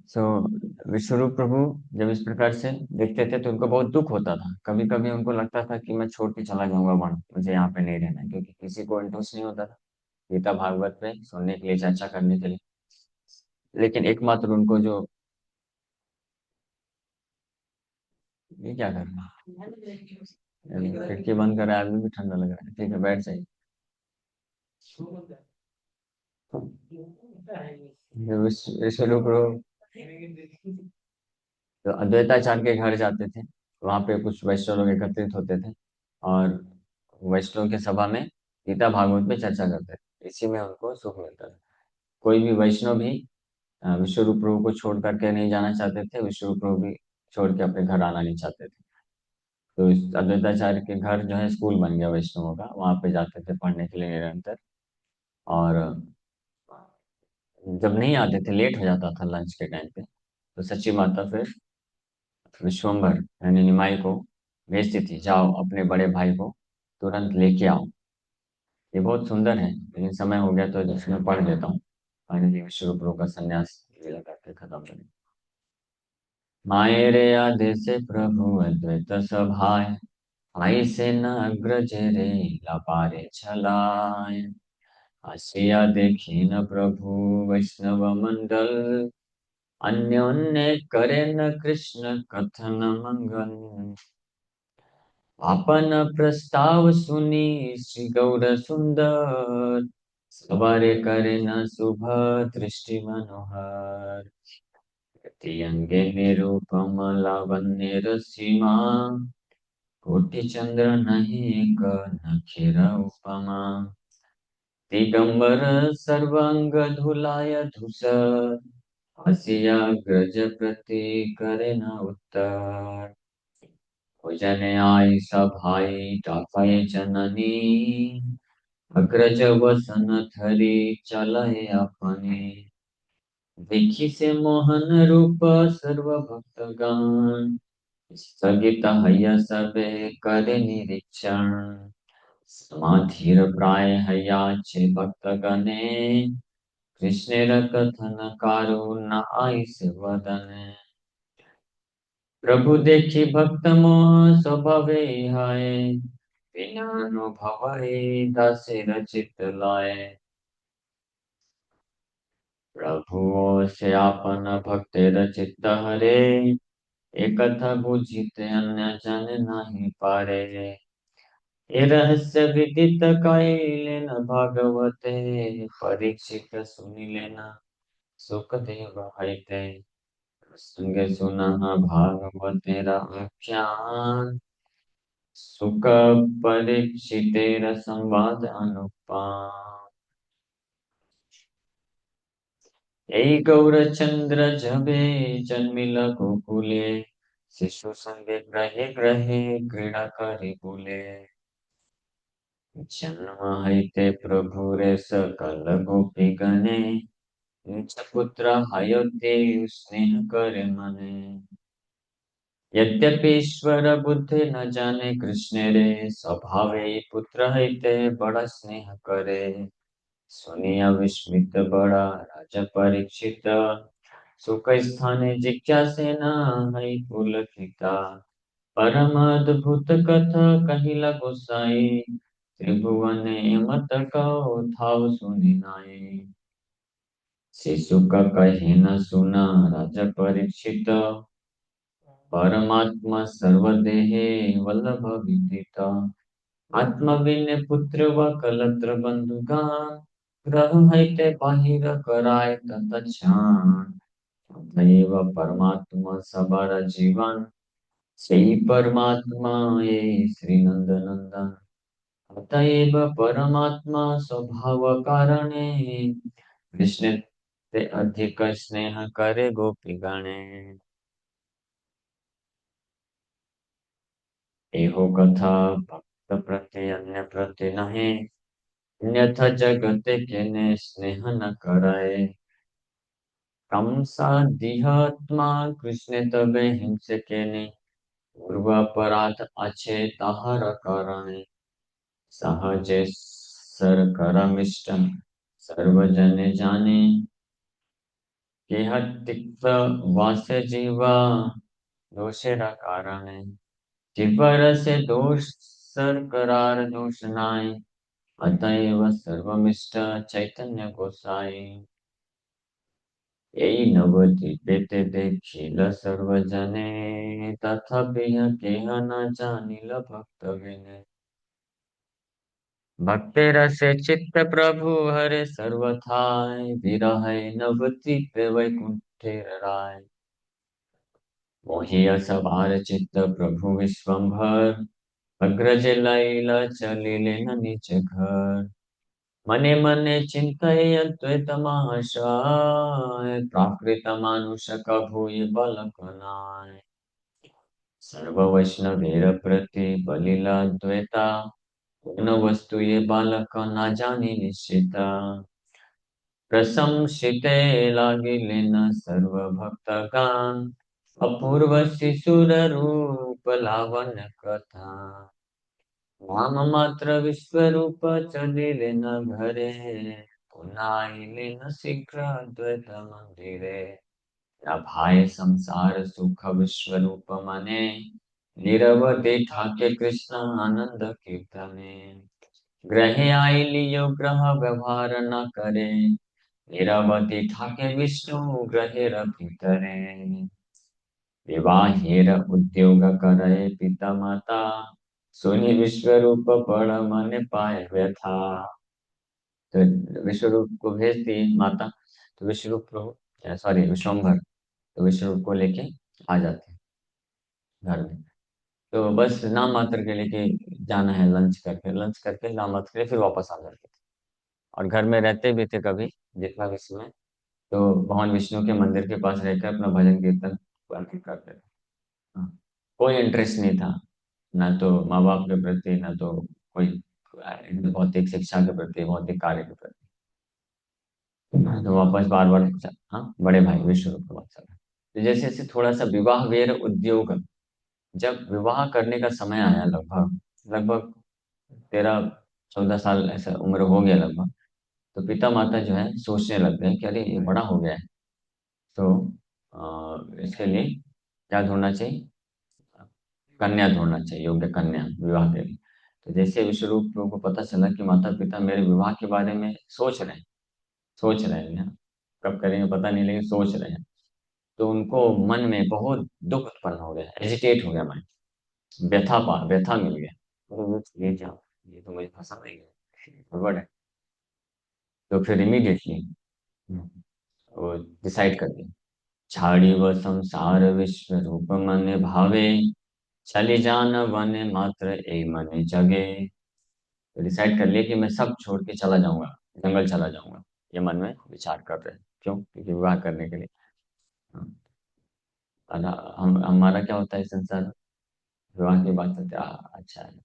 सो विश्वरूप प्रभु जब इस प्रकार से देखते थे तो उनको बहुत दुख होता था। कभी कभी उनको लगता था कि मैं छोड़ के चला जाऊंगा वन, मुझे यहाँ पे नहीं रहना है, क्योंकि किसी को इंटरेस्ट नहीं होता था गीता भागवत पे सुनने के लिए, चर्चा करने के लिए। लेकिन एकमात्र उनको जो, ये क्या कर रहा है, खिड़की बंद करा है, अभी भी ठंडा लग रहा है, ठीक है बैठ जाइए। विश्वरूप प्रभु तो अद्वैताचार्य के घर जाते थे, वहां पे कुछ वैष्णव लोग एकत्रित होते थे, और वैष्णव के सभा में गीता भागवत पे चर्चा करते थे, इसी में उनको सुख मिलता था। कोई भी वैष्णव भी विश्वरूप प्रभु को छोड़ करके नहीं जाना चाहते थे, विश्वरूप प्रभु भी छोड़ के अपने घर आना नहीं चाहते थे। तो इस अद्वैताचार्य के घर जो है स्कूल बन गया वैष्णवों का, वहां पे जाते थे पढ़ने के लिए निरंतर। और जब नहीं आते थे, लेट हो जाता था लंच के टाइम पे, तो सच्ची माता फिर विश्वम्भर यानी निमाई को भेजती थी, जाओ अपने बड़े भाई को तुरंत लेके आओ। ये बहुत सुंदर है, लेकिन समय हो गया तो जिसमें पढ़ देता हूँ। फाइनली विश्व गुरु का संन्यास लीला करके खत्म करें। मायरे आदेश प्रभु अद्वैत सभाय, आई से न अग्रज रे लपारे छलाय। आसिया देखी न प्रभु वैष्णव मंडल, अन्योन्य करे न कृष्ण कथन मंगल। आपन प्रस्ताव सुनी श्री गौर सुंदर, सवारे करे न शुभ दृष्टि मनोहर। गति अंगे निरूपम लावण्य रसीमा, कोटि चंद्र नहीं एक नखिर उपमा। दिगंबर सर्वांग धुलाय धूसर, हसिया ग्रज प्रति करे न उत्तर। भोजन आई सभाई टाकाय जननी, अग्रज वसन धरी चलय अपने। देखी से मोहन रूप सर्व भक्तगण, स्थगित हैया सबे करे निरीक्षण। समाधीर प्राय हैया छे भक्तगणे, कृष्णेर कथन कारुण आइस वदने। प्रभु देखी भक्त मोह स्वभावे हाय, बिना अनुभव दासेर चित लाय। प्रभु से आपन भक्तेर चित्त हरे, एक कथा बुझित अन्य जन नहीं पारे। ये रहस्य विदित कैलेन भागवते, परीक्षित सुनि लेना सुखदेव हईते। संगे सुना भागवतेरा आख्यान, सुख परीक्षितेर संवाद अनुपान। এই গৌরচন্দ্র जबे जन्मिल गोकुले, शिशु संगे ग्रहे ग्रहे क्रीड़ा करे बोले। जन्म हईते प्रभु रे सकल गोपी गणे, निज पुत्र हयोते स्नेह करे मने। यद्यपि ईश्वर बुद्धि न जाने कृष्ण रे, स्वभावे पुत्र हईते बड़ा स्नेह करे। सुनिया विस्मित बड़ा राजा परीक्षित, सुख स्थाने जिज्ञासेना हई पुलकिता। परम अद्भुत कथा कहिला गोसाई, त्रिभुवने मत कहो थाव सुनि नाई। शिशु का कहे न सुना राजा परीक्षित, परमात्मा सर्वदेहे वल्लभ विदित। आत्मा बिन पुत्र व कलत्र बंधुगान, ग्रह हईते बाहिर कराय तत्क्षण। अतएव परमात्मा सबर जीवन, সেই परमात्मा ये श्री नंद नंदन। अतएव परमात्मा स्वभाव कारणे, कृष्ण ते अधिक स्नेह करे गोपी गणे। एहो कथा भक्त प्रति अन्य प्रति नहीं, अन्यथा जगत के स्नेह न कराए। कंसादिहात्मा कृष्ण तबे हिंसे के ने, पूर्व अपराध अच्छे ताहर करणे। सहजे सर करमिष्ट सर्वजन जाने, केह तिक्त वास जीवा दोषेरा कारणे। जिपर से दोष सर करार दोष नाय, अतएव सर्वमिष्ट चैतन्य गोसाई। यही नवद्वीपे देखिल सर्वजने, तथापि केह न जानिल भक्त विने। भक्ति रसे चित्त प्रभु हरे सर्वथाय, विरह नवद्वीपे वैकुंठे राय। मोहि असवार चित्त प्रभु विश्वम्भर, अग्रज लैल चलिले न निज घर। मने मने चिंतय अद्वैत महाशय, प्राकृत मानुष कभु ये बालक नाय। सर्व वैष्णवेर प्रति बलिला द्वैता, न वस्तु ये बालक न जानी निश्चिता। प्रशंसिते लागिले न सर्व भक्तगण, अपूर्व शिशुर रूप लावण्य कथा। नाम मात्र विश्वरूप चलिले न घरे, पुनः आइले न शीघ्र अद्वैत मंदिरे। अभाय संसार सुख विश्वरूप मने, निरवधि ठाके कृष्ण आनंद कीर्तने। ग्रहे आई लियो ग्रह व्यवहार न करे, निरवधि ठाके विष्णु ग्रहेर भीतरे। विवाहेर उद्योग करे पिता माता, सुनि विश्वरूप पड़ मन पाए व्यथा। तो विश्वरूप को भेजती माता, तो विश्वरूप को सॉरी विश्वम्भर, तो विश्वरूप को लेके आ जाते हैं घर में। तो बस नाम मात्र के लेके जाना है, लंच करके नाम मात्र के लिए फिर वापस आ जाते थे। और घर में रहते भी थे कभी जितना भी समय, तो भगवान विष्णु के मंदिर के पास रहकर अपना भजन कीर्तन करते थे। हाँ, कोई इंटरेस्ट नहीं था, ना तो माँ बाप के प्रति, ना तो कोई भौतिक शिक्षा के प्रति, भौतिक कार्य के प्रति। तो वापस बार बार, हाँ बड़े भाई विश्वरूप के पास चला। तो जैसे जैसे थोड़ा सा विवाह वेर उद्योग, जब विवाह करने का समय आया, लगभग लगभग 13-14 साल ऐसा उम्र हो गया लगभग, तो पिता माता जो है सोचने लग गए कि अरे ये बड़ा हो गया है, तो इसके लिए क्या ढूंढना चाहिए, कन्या ढूंढना चाहिए, योग्य कन्या विवाह के लिए। तो जैसे विश्वरूप को पता चला कि माता पिता मेरे विवाह के बारे में सोच रहे हैं ना, कब करेंगे पता नहीं, लेकिन सोच रहे हैं, तो उनको मन में बहुत दुख उत्पन्न हो गया, एजिटेट हो गया मन, व्यथा मिल गया। ये क्या, ये तो मुझे पसंद नहीं है, गड़बड़ है। तो फिर इमीडिएटली वो डिसाइड कर दिया, छाड़ी व संसार विश्व रूप मन भावे, चली जान वन मात्र ए मन जगे। तो डिसाइड कर लिया कि मैं सब छोड़ के चला जाऊंगा, जंगल चला जाऊंगा। ये मन में विचार कर रहे हैं, क्यों? क्योंकि विवाह करने के लिए। हाँ, हमारा क्या होता है संसार में, विवाह की बात करते हैं, अच्छा है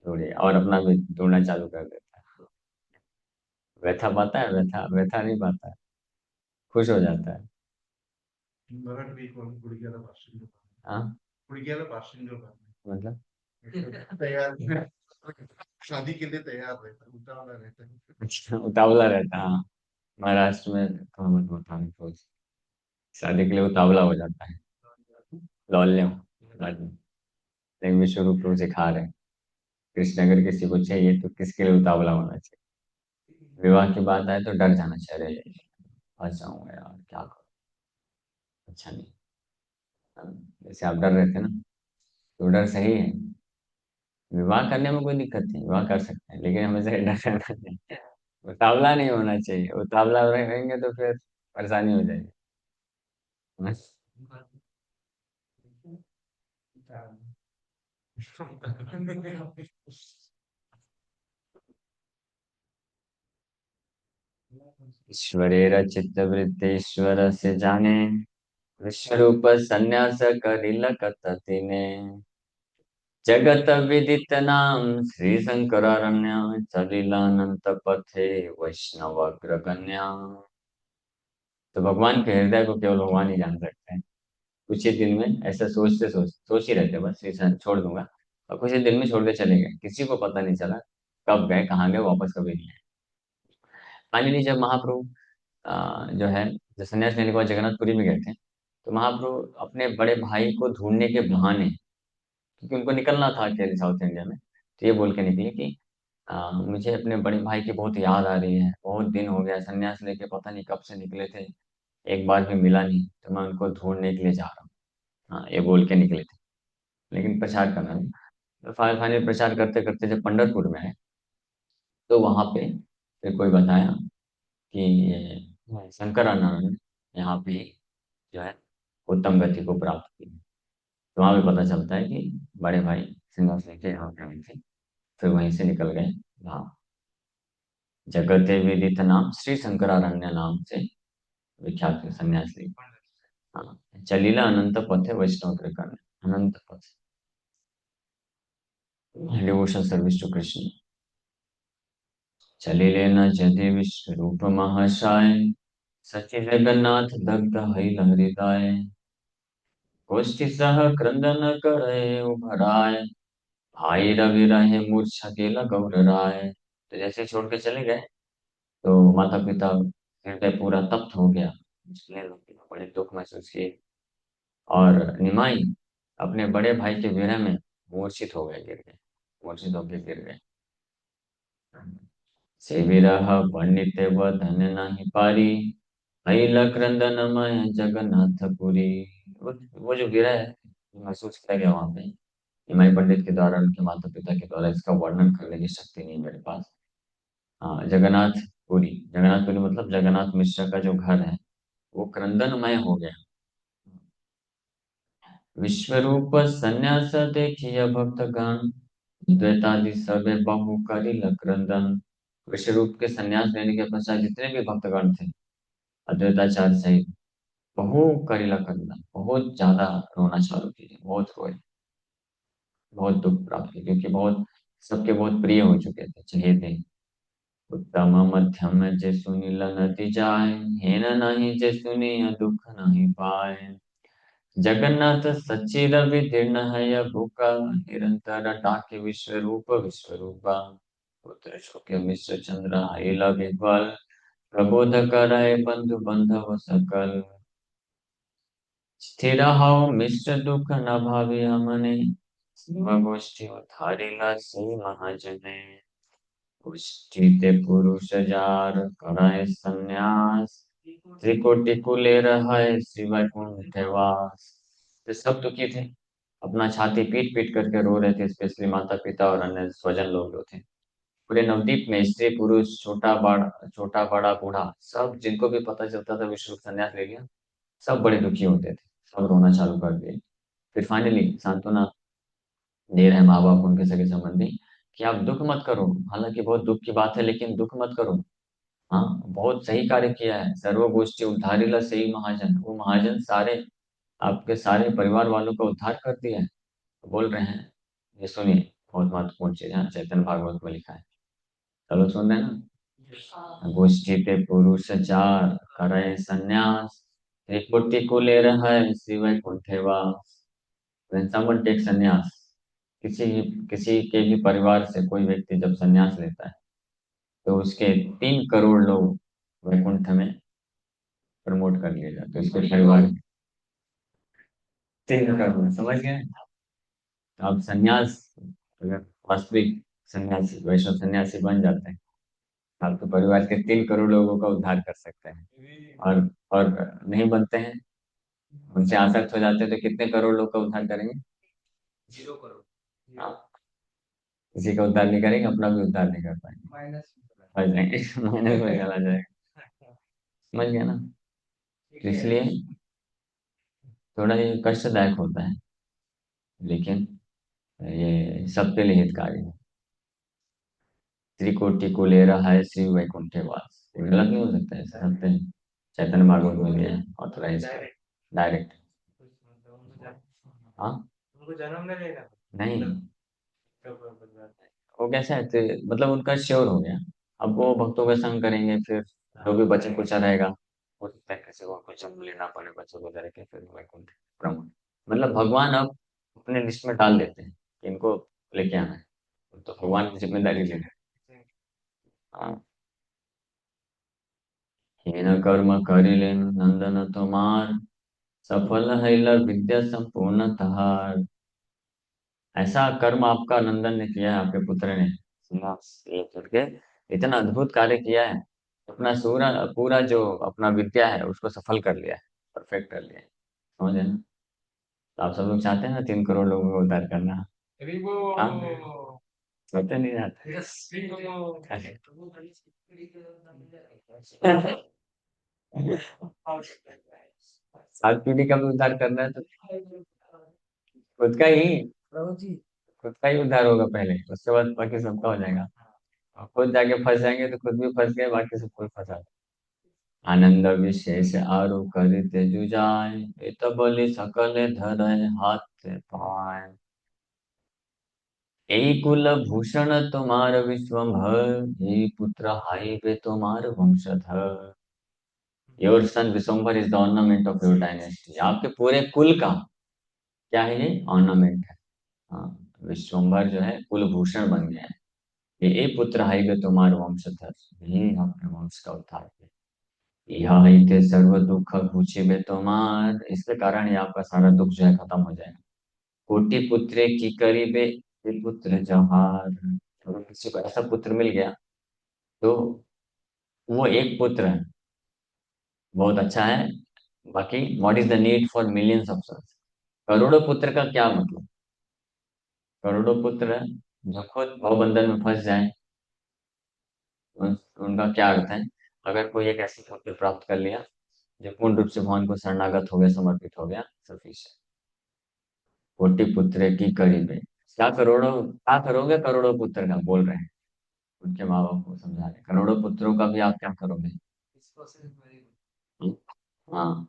थोड़ी, और अपना भी ढूंढना चालू कर देता है। व्यथा पाता है, व्यथा व्यथा नहीं पाता है, खुश हो जाता है। हाँ, मतलब शादी के लिए तैयार रहता है, उतावला रहता है। अच्छा, उतावला रहता है, हाँ। महाराष्ट्र में तो मत बताना, तो शादी के लिए उतावला हो जाता है, लौल्य लेकिन विश्व रूप को सिखा रहे हैं, कृष्ण अगर किसी को चाहिए तो किसके लिए उतावला होना चाहिए। विवाह की बात आए तो डर जाना चाहिए, अरे फंस जाऊंगा यार, क्या करूं, अच्छा नहीं। जैसे आप डर रहे थे ना, तो डर सही है, विवाह करने में कोई दिक्कत नहीं, विवाह कर सकते हैं, लेकिन हमें से डर रहना चाहिए, उतावला नहीं होना चाहिए। उतावला रहेंगे तो फिर परेशानी हो जाएगी। ईश्वरेर चित्तवृत्तीश्वर से जाने, विश्वरूप संन्यास करिल कततिने। जगत विदित नाम श्री शंकरारण्य, सलिलानंत पथे वैष्णव अग्रगण्य। तो भगवान के हृदय को केवल भगवान ही जान सकते हैं। कुछ ही दिन में ऐसा सोच ही रहते बस ये छोड़ दूंगा, और कुछ ही दिन में छोड़ के चले गए, किसी को पता नहीं चला कब गए कहाँ गए, वापस कभी नहीं आए। फाइनली जब महाप्रभु जो है, जो संन्यास लेने के बाद जगन्नाथपुरी में गए थे, तो महाप्रभु अपने बड़े भाई को ढूंढने के बहाने, क्योंकि उनको निकलना था अकेले साउथ इंडिया में, तो ये बोल के निकले कि मुझे अपने बड़े भाई की बहुत याद आ रही है, बहुत दिन हो गया संन्यास लेके, पता नहीं कब से निकले थे, एक बार भी मिला नहीं, तो मैं उनको ढूंढने के लिए जा रहा हूँ। हाँ, ये बोल के निकले थे, लेकिन प्रचार करना नहीं। तो फाइनली प्रचार करते करते जब पंढरपुर में आए, तो वहां पे फिर कोई बताया कि ये शंकरानंद यहाँ पे जो है उत्तम गति को प्राप्त की। तो वहां पे पता चलता है कि बड़े भाई संन्यास लेके यहाँ पे आए थे, फिर वहीं से निकल गए। हाँ, जगते विदित नाम श्री शंकरारण्य नाम से विख्यात है सन्यास ली। हाँ, चलीला अनंत पथ है वैष्णव कृपा में, अनंत पथ, डिवोशन सर्विस टू कृष्ण। चलिले न जदि विश्व रूप महाशाय, सचि जगन्नाथ दग्ध हई हृदय। गोष्ठी सह क्रंदन करे उभराय, भाई रवि रहे मूर्छा गेला गौर राय। तो जैसे ही छोड़ के चले गए, तो माता पिता हृदय पूरा तप्त हो गया, मुश्किलें होती, बड़े दुख महसूस किए, और निमाई अपने बड़े भाई के विरह में मूर्छित हो गए, गिर गए, मूर्छित होकर गिर गए। से विरह वर्णित व धन नहीं पारी, अहिल क्रंदनमय जगन्नाथपुरी। वो जो विरह है, महसूस किया गया वहां पे, निमाई पंडित के द्वारा, उनके माता पिता के द्वारा, इसका वर्णन करने की शक्ति नहीं मेरे पास। हाँ, जगन्नाथपुरी, जगन्नाथपुरी मतलब जगन्नाथ मिश्र का जो घर है, वो क्रंदनमय हो गया। विश्वरूप संन्यास देखिय भक्तगण, द्वैतादि सबे बहु करिल क्रंदन। विश्वरूप के संन्यास लेने के पश्चात जितने भी भक्तगण थे, अद्वैताचार्य सहित, बहु करिल क्रंदन, बहुत ज्यादा रोना चालू किए, बहुत रोए, बहुत दुख प्राप्त किया, क्योंकि बहुत सबके बहुत प्रिय हो चुके थे, चाहिए थे। उत्तम मध्यम जे सुनिल नति जाय, हेन नहीं जे सुनिय दुख नहीं पाए। जगन्नाथ सच्चिर विदीर्ण है भूखा, निरंतर टाके विश्व रूपा। पुत्र शोक मिश्र चंद्र हिल विह्वल, प्रबोध करय बंधु बंधव सकल। स्थिर हव मिश्र दुख न भावी हमने, शिव गोष्ठी उधारिला से महाजने। गोष्ठी पुरुष जार कराय संन्यास, त्रिकोटि कुले रहय शिव कुंठ वास। तो सब दुखी थे, अपना छाती पीट पीट करके रो रहे थे, स्पेशली माता पिता और अन्य स्वजन लोग जो थे। पूरे नवद्वीप में स्त्री पुरुष छोटा बड़ा बूढ़ा, सब जिनको भी पता चलता था विश्व संन्यास ले लिया, सब बड़े दुखी होते थे, सब रोना चालू कर दिए। फिर फाइनली सांत्वना दे रहे माँ बाप, उनके सगे संबंधी, कि आप दुख मत करो, हालांकि बहुत दुख की बात है, लेकिन दुख मत करो। हाँ, बहुत सही कार्य किया है, सर्व गोष्ठी उद्धारिला सही महाजन, वो महाजन सारे आपके सारे परिवार वालों का उद्धार कर दिया है। तो बोल रहे हैं, ये सुनिए, बहुत महत्वपूर्ण चीज है, चैतन्य भागवत में लिखा है, चलो सुन रहे हैं ना। गोष्ठी पे पुरुष चार करे संन्यास, त्रिपुटी को ले रहा है शिव कुंठेवास। When someone takes संन्यास, किसी किसी के भी परिवार से कोई व्यक्ति जब संन्यास लेता है, तो उसके 3 करोड़ लोग वैकुंठ में प्रमोट कर लिए जाते हैं, उसके परिवार के 3 करोड़, समझ गए। तो आप संन्यास, अगर वास्तविक सन्यासी, वैष्णव सन्यासी बन जाते हैं, आपके परिवार के 3 करोड़ लोगों का उद्धार कर सकते हैं। और नहीं बनते हैं, उनसे आसक्त हो जाते हैं, तो कितने करोड़ लोग का उद्धार करेंगे? 0 करोड़। हाँ, किसी का उद्धार नहीं करेंगे, अपना भी उद्धार नहीं कर पाएंगे, माइनस फंस जाएंगे, माइनस में चला जाएगा। समझ गया ना। तो इसलिए थोड़ा ये कष्टदायक होता है, लेकिन ये सबके लिए हितकारी है। त्रिकोटि को ले रहा है श्री वैकुंठे वास। ये गलत नहीं हो सकता है, सत्य है। चैतन्य भागवत में दिया है, ऑथराइज डायरेक्ट। हाँ, उनको जन्म में लेना नहीं, वो कैसा है मतलब उनका श्योर हो गया। अब वो भक्तों का संग करेंगे, फिर जो भी बचा कुचा रहेगा हो सकता है किसी को कुछ जन्म लेना पड़े बच्चों को दे के, फिर वैकुंठ ब्रह्म। मतलब भगवान अब अपने लिस्ट में डाल देते हैं कि इनको लेके आना है, तो भगवान की जिम्मेदारी ले रहे हैं। हाँ। हीन कर्म करिलेन नंदन तुम्हार, सफल है विद्या संपूर्ण तहार। ऐसा कर्म आपका नंदन ने किया है, आपके पुत्र ने सुना ये करके इतना अद्भुत कार्य किया है। अपना पूरा पूरा जो अपना विद्या है उसको सफल कर लिया है, परफेक्ट कर लिया है। समझे ना? तो आप सब लोग चाहते हैं ना 3 करोड़ लोगों को उद्धार करना? हाँ, सोचते नहीं जाते। सात पीढ़ी का भी उद्धार करना है तो खुद का ही प्रभु जी खुद का ही उद्धार होगा पहले, उसके बाद बाकी सबका हो जाएगा। और खुद जाके फंस जाएंगे तो खुद भी फंस गए, बाकी सब कोई फंसा। आनंद विशेष आरु करिते जुजाय, इत बलि सकल धरय हाथ पाय। यही कुल भूषण तुम्हार विश्वभर, यही पुत्र हाइबे तुम्हार वंशधर। Your son Vishwambhar is the ornament of your dynasty. आपके पूरे कुल का क्या है, ये ऑर्नामेंट है। हाँ, विश्वम्भर जो है कुलभूषण बन गया है। ये पुत्र हाइबे तुम्हार वंशधर, यही अपने वंश का उद्धार है। यह इते सर्व दुख घुचिबे तुम्हार, इसके कारण ही आपका सारा दुख जो है खत्म हो जाएगा। कोटि पुत्रे की करीबे, ये पुत्र जहार। अगर किसी को ऐसा पुत्र मिल गया तो वो एक पुत्र है, बहुत अच्छा है। बाकी what is the need for millions of sons? करोड़ों पुत्र का क्या मतलब? करोड़ों पुत्र जो खुद भवबंधन में फंस जाए, उनका क्या अर्थ है? अगर कोई एक ऐसी पुत्र प्राप्त कर लिया जो पूर्ण रूप से भगवान को शरणागत हो गया, समर्पित हो गया, सफिशिएंट। कोटि पुत्र की करीब है। क्या करोगे करोड़ों पुत्र का, बोल रहे हैं उनके माँ बाप को समझा रहे हैं। करोड़ों पुत्रों का भी आप क्या करोगे? इसको सिर्फ मेरी हम्म, हाँ।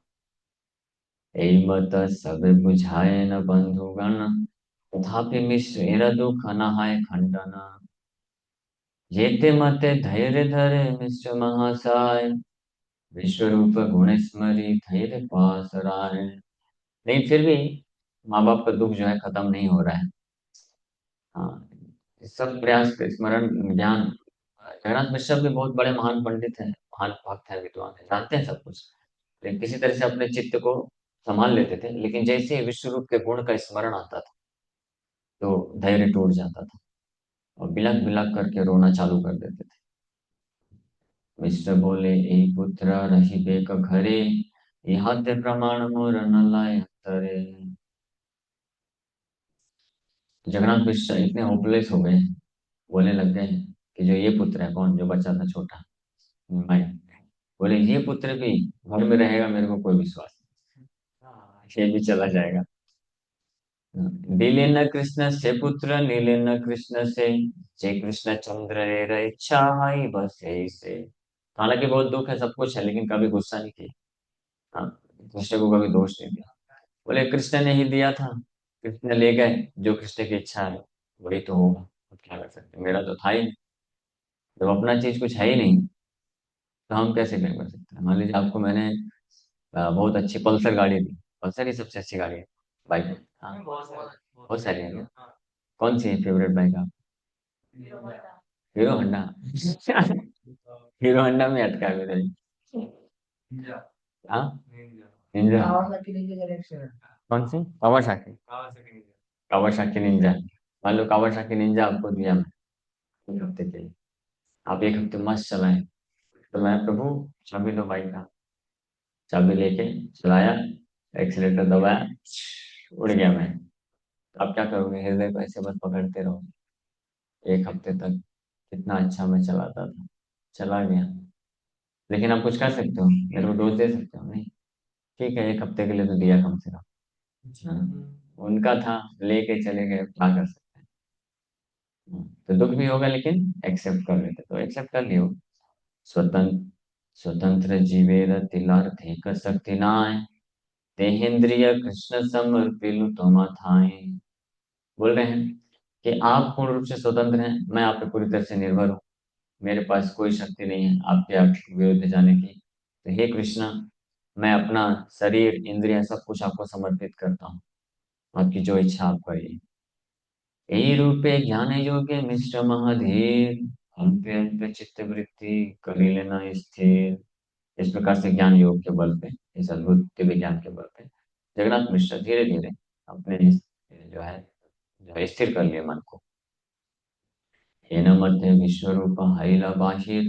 यही मत सब बुझाए न बंधुगण, तथापि मिश्र दुख नहाय खंडन। जेते मते धैर्य धरे मिश्र महासाय, विश्व रूप गुण स्मरी धैर्य पास राय। नहीं, फिर भी माँ बाप का दुख जो है खत्म नहीं हो रहा है। हाँ, इस सब प्रयास के स्मरण ज्ञान। जगन्नाथ मिश्र भी बहुत बड़े महान पंडित हैं, महान भक्त हैं, विद्वान हैं, जानते हैं सब कुछ। लेकिन किसी तरह से अपने चित्त को संभाल लेते थे, लेकिन जैसे ही विश्व रूप के गुण का स्मरण आता था तो धैर्य टूट जाता था और बिलक बिलक करके रोना चालू कर देते थे। मिश्र बोले, ए पुत्र रही बेक घरे, यहाँ ते प्रमाण मोर न लाए तरे। जगन्नाथ मिश्र इतने होपलेस हो गए, बोलने लग गए कि जो ये पुत्र है, कौन, जो बच्चा था छोटा, मैं, बोले ये पुत्र भी घर में रहेगा, मेरे को कोई विश्वास नहीं, ये भी चला जाएगा। दिलेन कृष्ण से पुत्र नीलेन कृष्ण से, जय कृष्ण चंद्र रे इच्छा हाई बस यही से। हालांकि बहुत दुख है, सब कुछ है, लेकिन कभी गुस्सा नहीं किया। हाँ, कृष्ण को कभी दोष नहीं दिया। बोले कृष्ण ने ही दिया था, कृष्ण ले गए, जो कृष्ण की इच्छा है वही तो होगा, अब क्या कर सकते हैं? मेरा तो था ही नहीं। जब अपना चीज कुछ है ही नहीं तो हम कैसे क्या कर सकते हैं? मान लीजिए आपको मैंने बहुत अच्छी पल्सर गाड़ी दी, पल्सर ही सबसे अच्छी गाड़ी है, बाइक है। हाँ, बहुत सारे बहुत सारी है क्या? कौन सी है फेवरेट बाइक आप? Hero Honda. हीरो होंडा में अटका है मेरा जी। निंजा हाँ, Ninja Ninja. Kawasaki Ninja generation कौन सी? Kawasaki? Kawasaki Ninja Kawasaki Ninja. मान लो कावासाकी निंजा आपको दिया मैं 1 हफ्ते के लिए, आप 1 हफ्ते मस्त चलाएं, तो मैं, प्रभु चाबी दो बाइक का, चाबी लेके चलाया, एक्सीलेटर दबाया, उड़ गया मैं। तो आप क्या करोगे? हृदय को ऐसे बस पकड़ते रहो 1 हफ्ते तक। कितना अच्छा मैं चलाता था, चला गया। लेकिन आप कुछ कर सकते हो, मेरे को दोष दे सकते हो नहीं? ठीक है, 1 हफ्ते के लिए तो दिया कम से कम। हाँ, उनका था, लेके चले गए, क्या कर सकते हैं? तो दुख भी होगा लेकिन एक्सेप्ट कर लेते, तो एक्सेप्ट कर लियो। स्वतंत्र स्वतंत्र जीवेर तिलर थिक शक्ति नाय, देहेंद्रिय कृष्ण समर्पिलु तुम थाय। बोल रहे हैं कि आप पूर्ण रूप से स्वतंत्र हैं, मैं आप पे पूरी तरह से निर्भर हूँ, मेरे पास कोई शक्ति नहीं है आपके विरुद्ध जाने की। तो हे कृष्णा, मैं अपना शरीर इंद्रिय सब कुछ आपको समर्पित करता हूँ, आपकी जो इच्छा आप करिए। यही रूपे ज्ञान योगे मिश्र महाधीर, हम पे अल्प चित्त वृत्ति करी लेना स्थिर। इस प्रकार से ज्ञान योग के बल पे, इस अद्भुत दिव्य ज्ञान के बल पे जगन्नाथ मिश्र धीरे धीरे अपने जो है स्थिर कर लिए मन को। हेन मध्य विश्वरूप हैला बाहिर,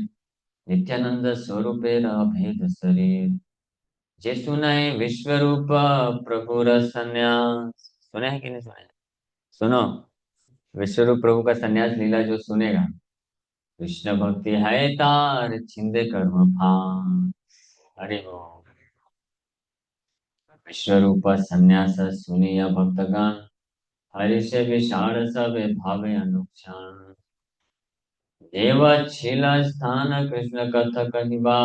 नित्यानंद स्वरूपेर अभेद शरीर। जे सुनाए विश्वरूप प्रभुर संन्यास। सुने हैं कि नहीं सुने? सुनो, विश्वरूप प्रभु का संन्यास लीला जो सुनेगा, कृष्ण भक्ति है तार छिंदे कर्म फान। हरि बोल। विश्वरूप संन्यास सुनिया भक्तगण, हरि से विशाल सब भावे अनुक्षण। देवच्छिला स्थान कृष्ण कथ कहिबा,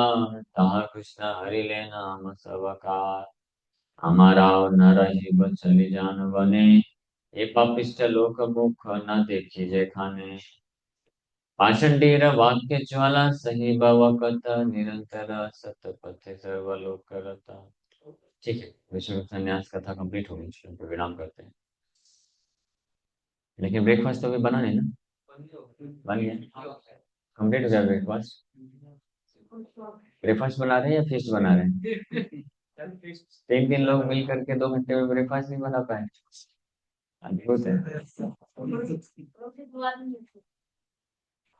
ताहा कृष्ण हरि ले नाम सबकार। हमारा न रही चली जान बने, ये पापिष्ट लोक मुख न देखी जे खाने। पाषंडीर वाक्य ज्वाला सही भव कथ, निरंतर सत पथ सर्वलोक करता। ठीक है, विश्व संन्यास कथा कंप्लीट हो गई, इसको पे विराम करते हैं। लेकिन ब्रेकफास्ट तो अभी बना नहीं ना? बन गया, कंप्लीट हो गया ब्रेकफास्ट। ब्रेकफास्ट बना रहे हैं या फिस्ट बना रहे हैं? 3 दिन लोग मिल करके 2 घंटे में ब्रेकफास्ट नहीं बना पाए, अद्भुत है।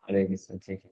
हरे कृष्ण, ठीक है।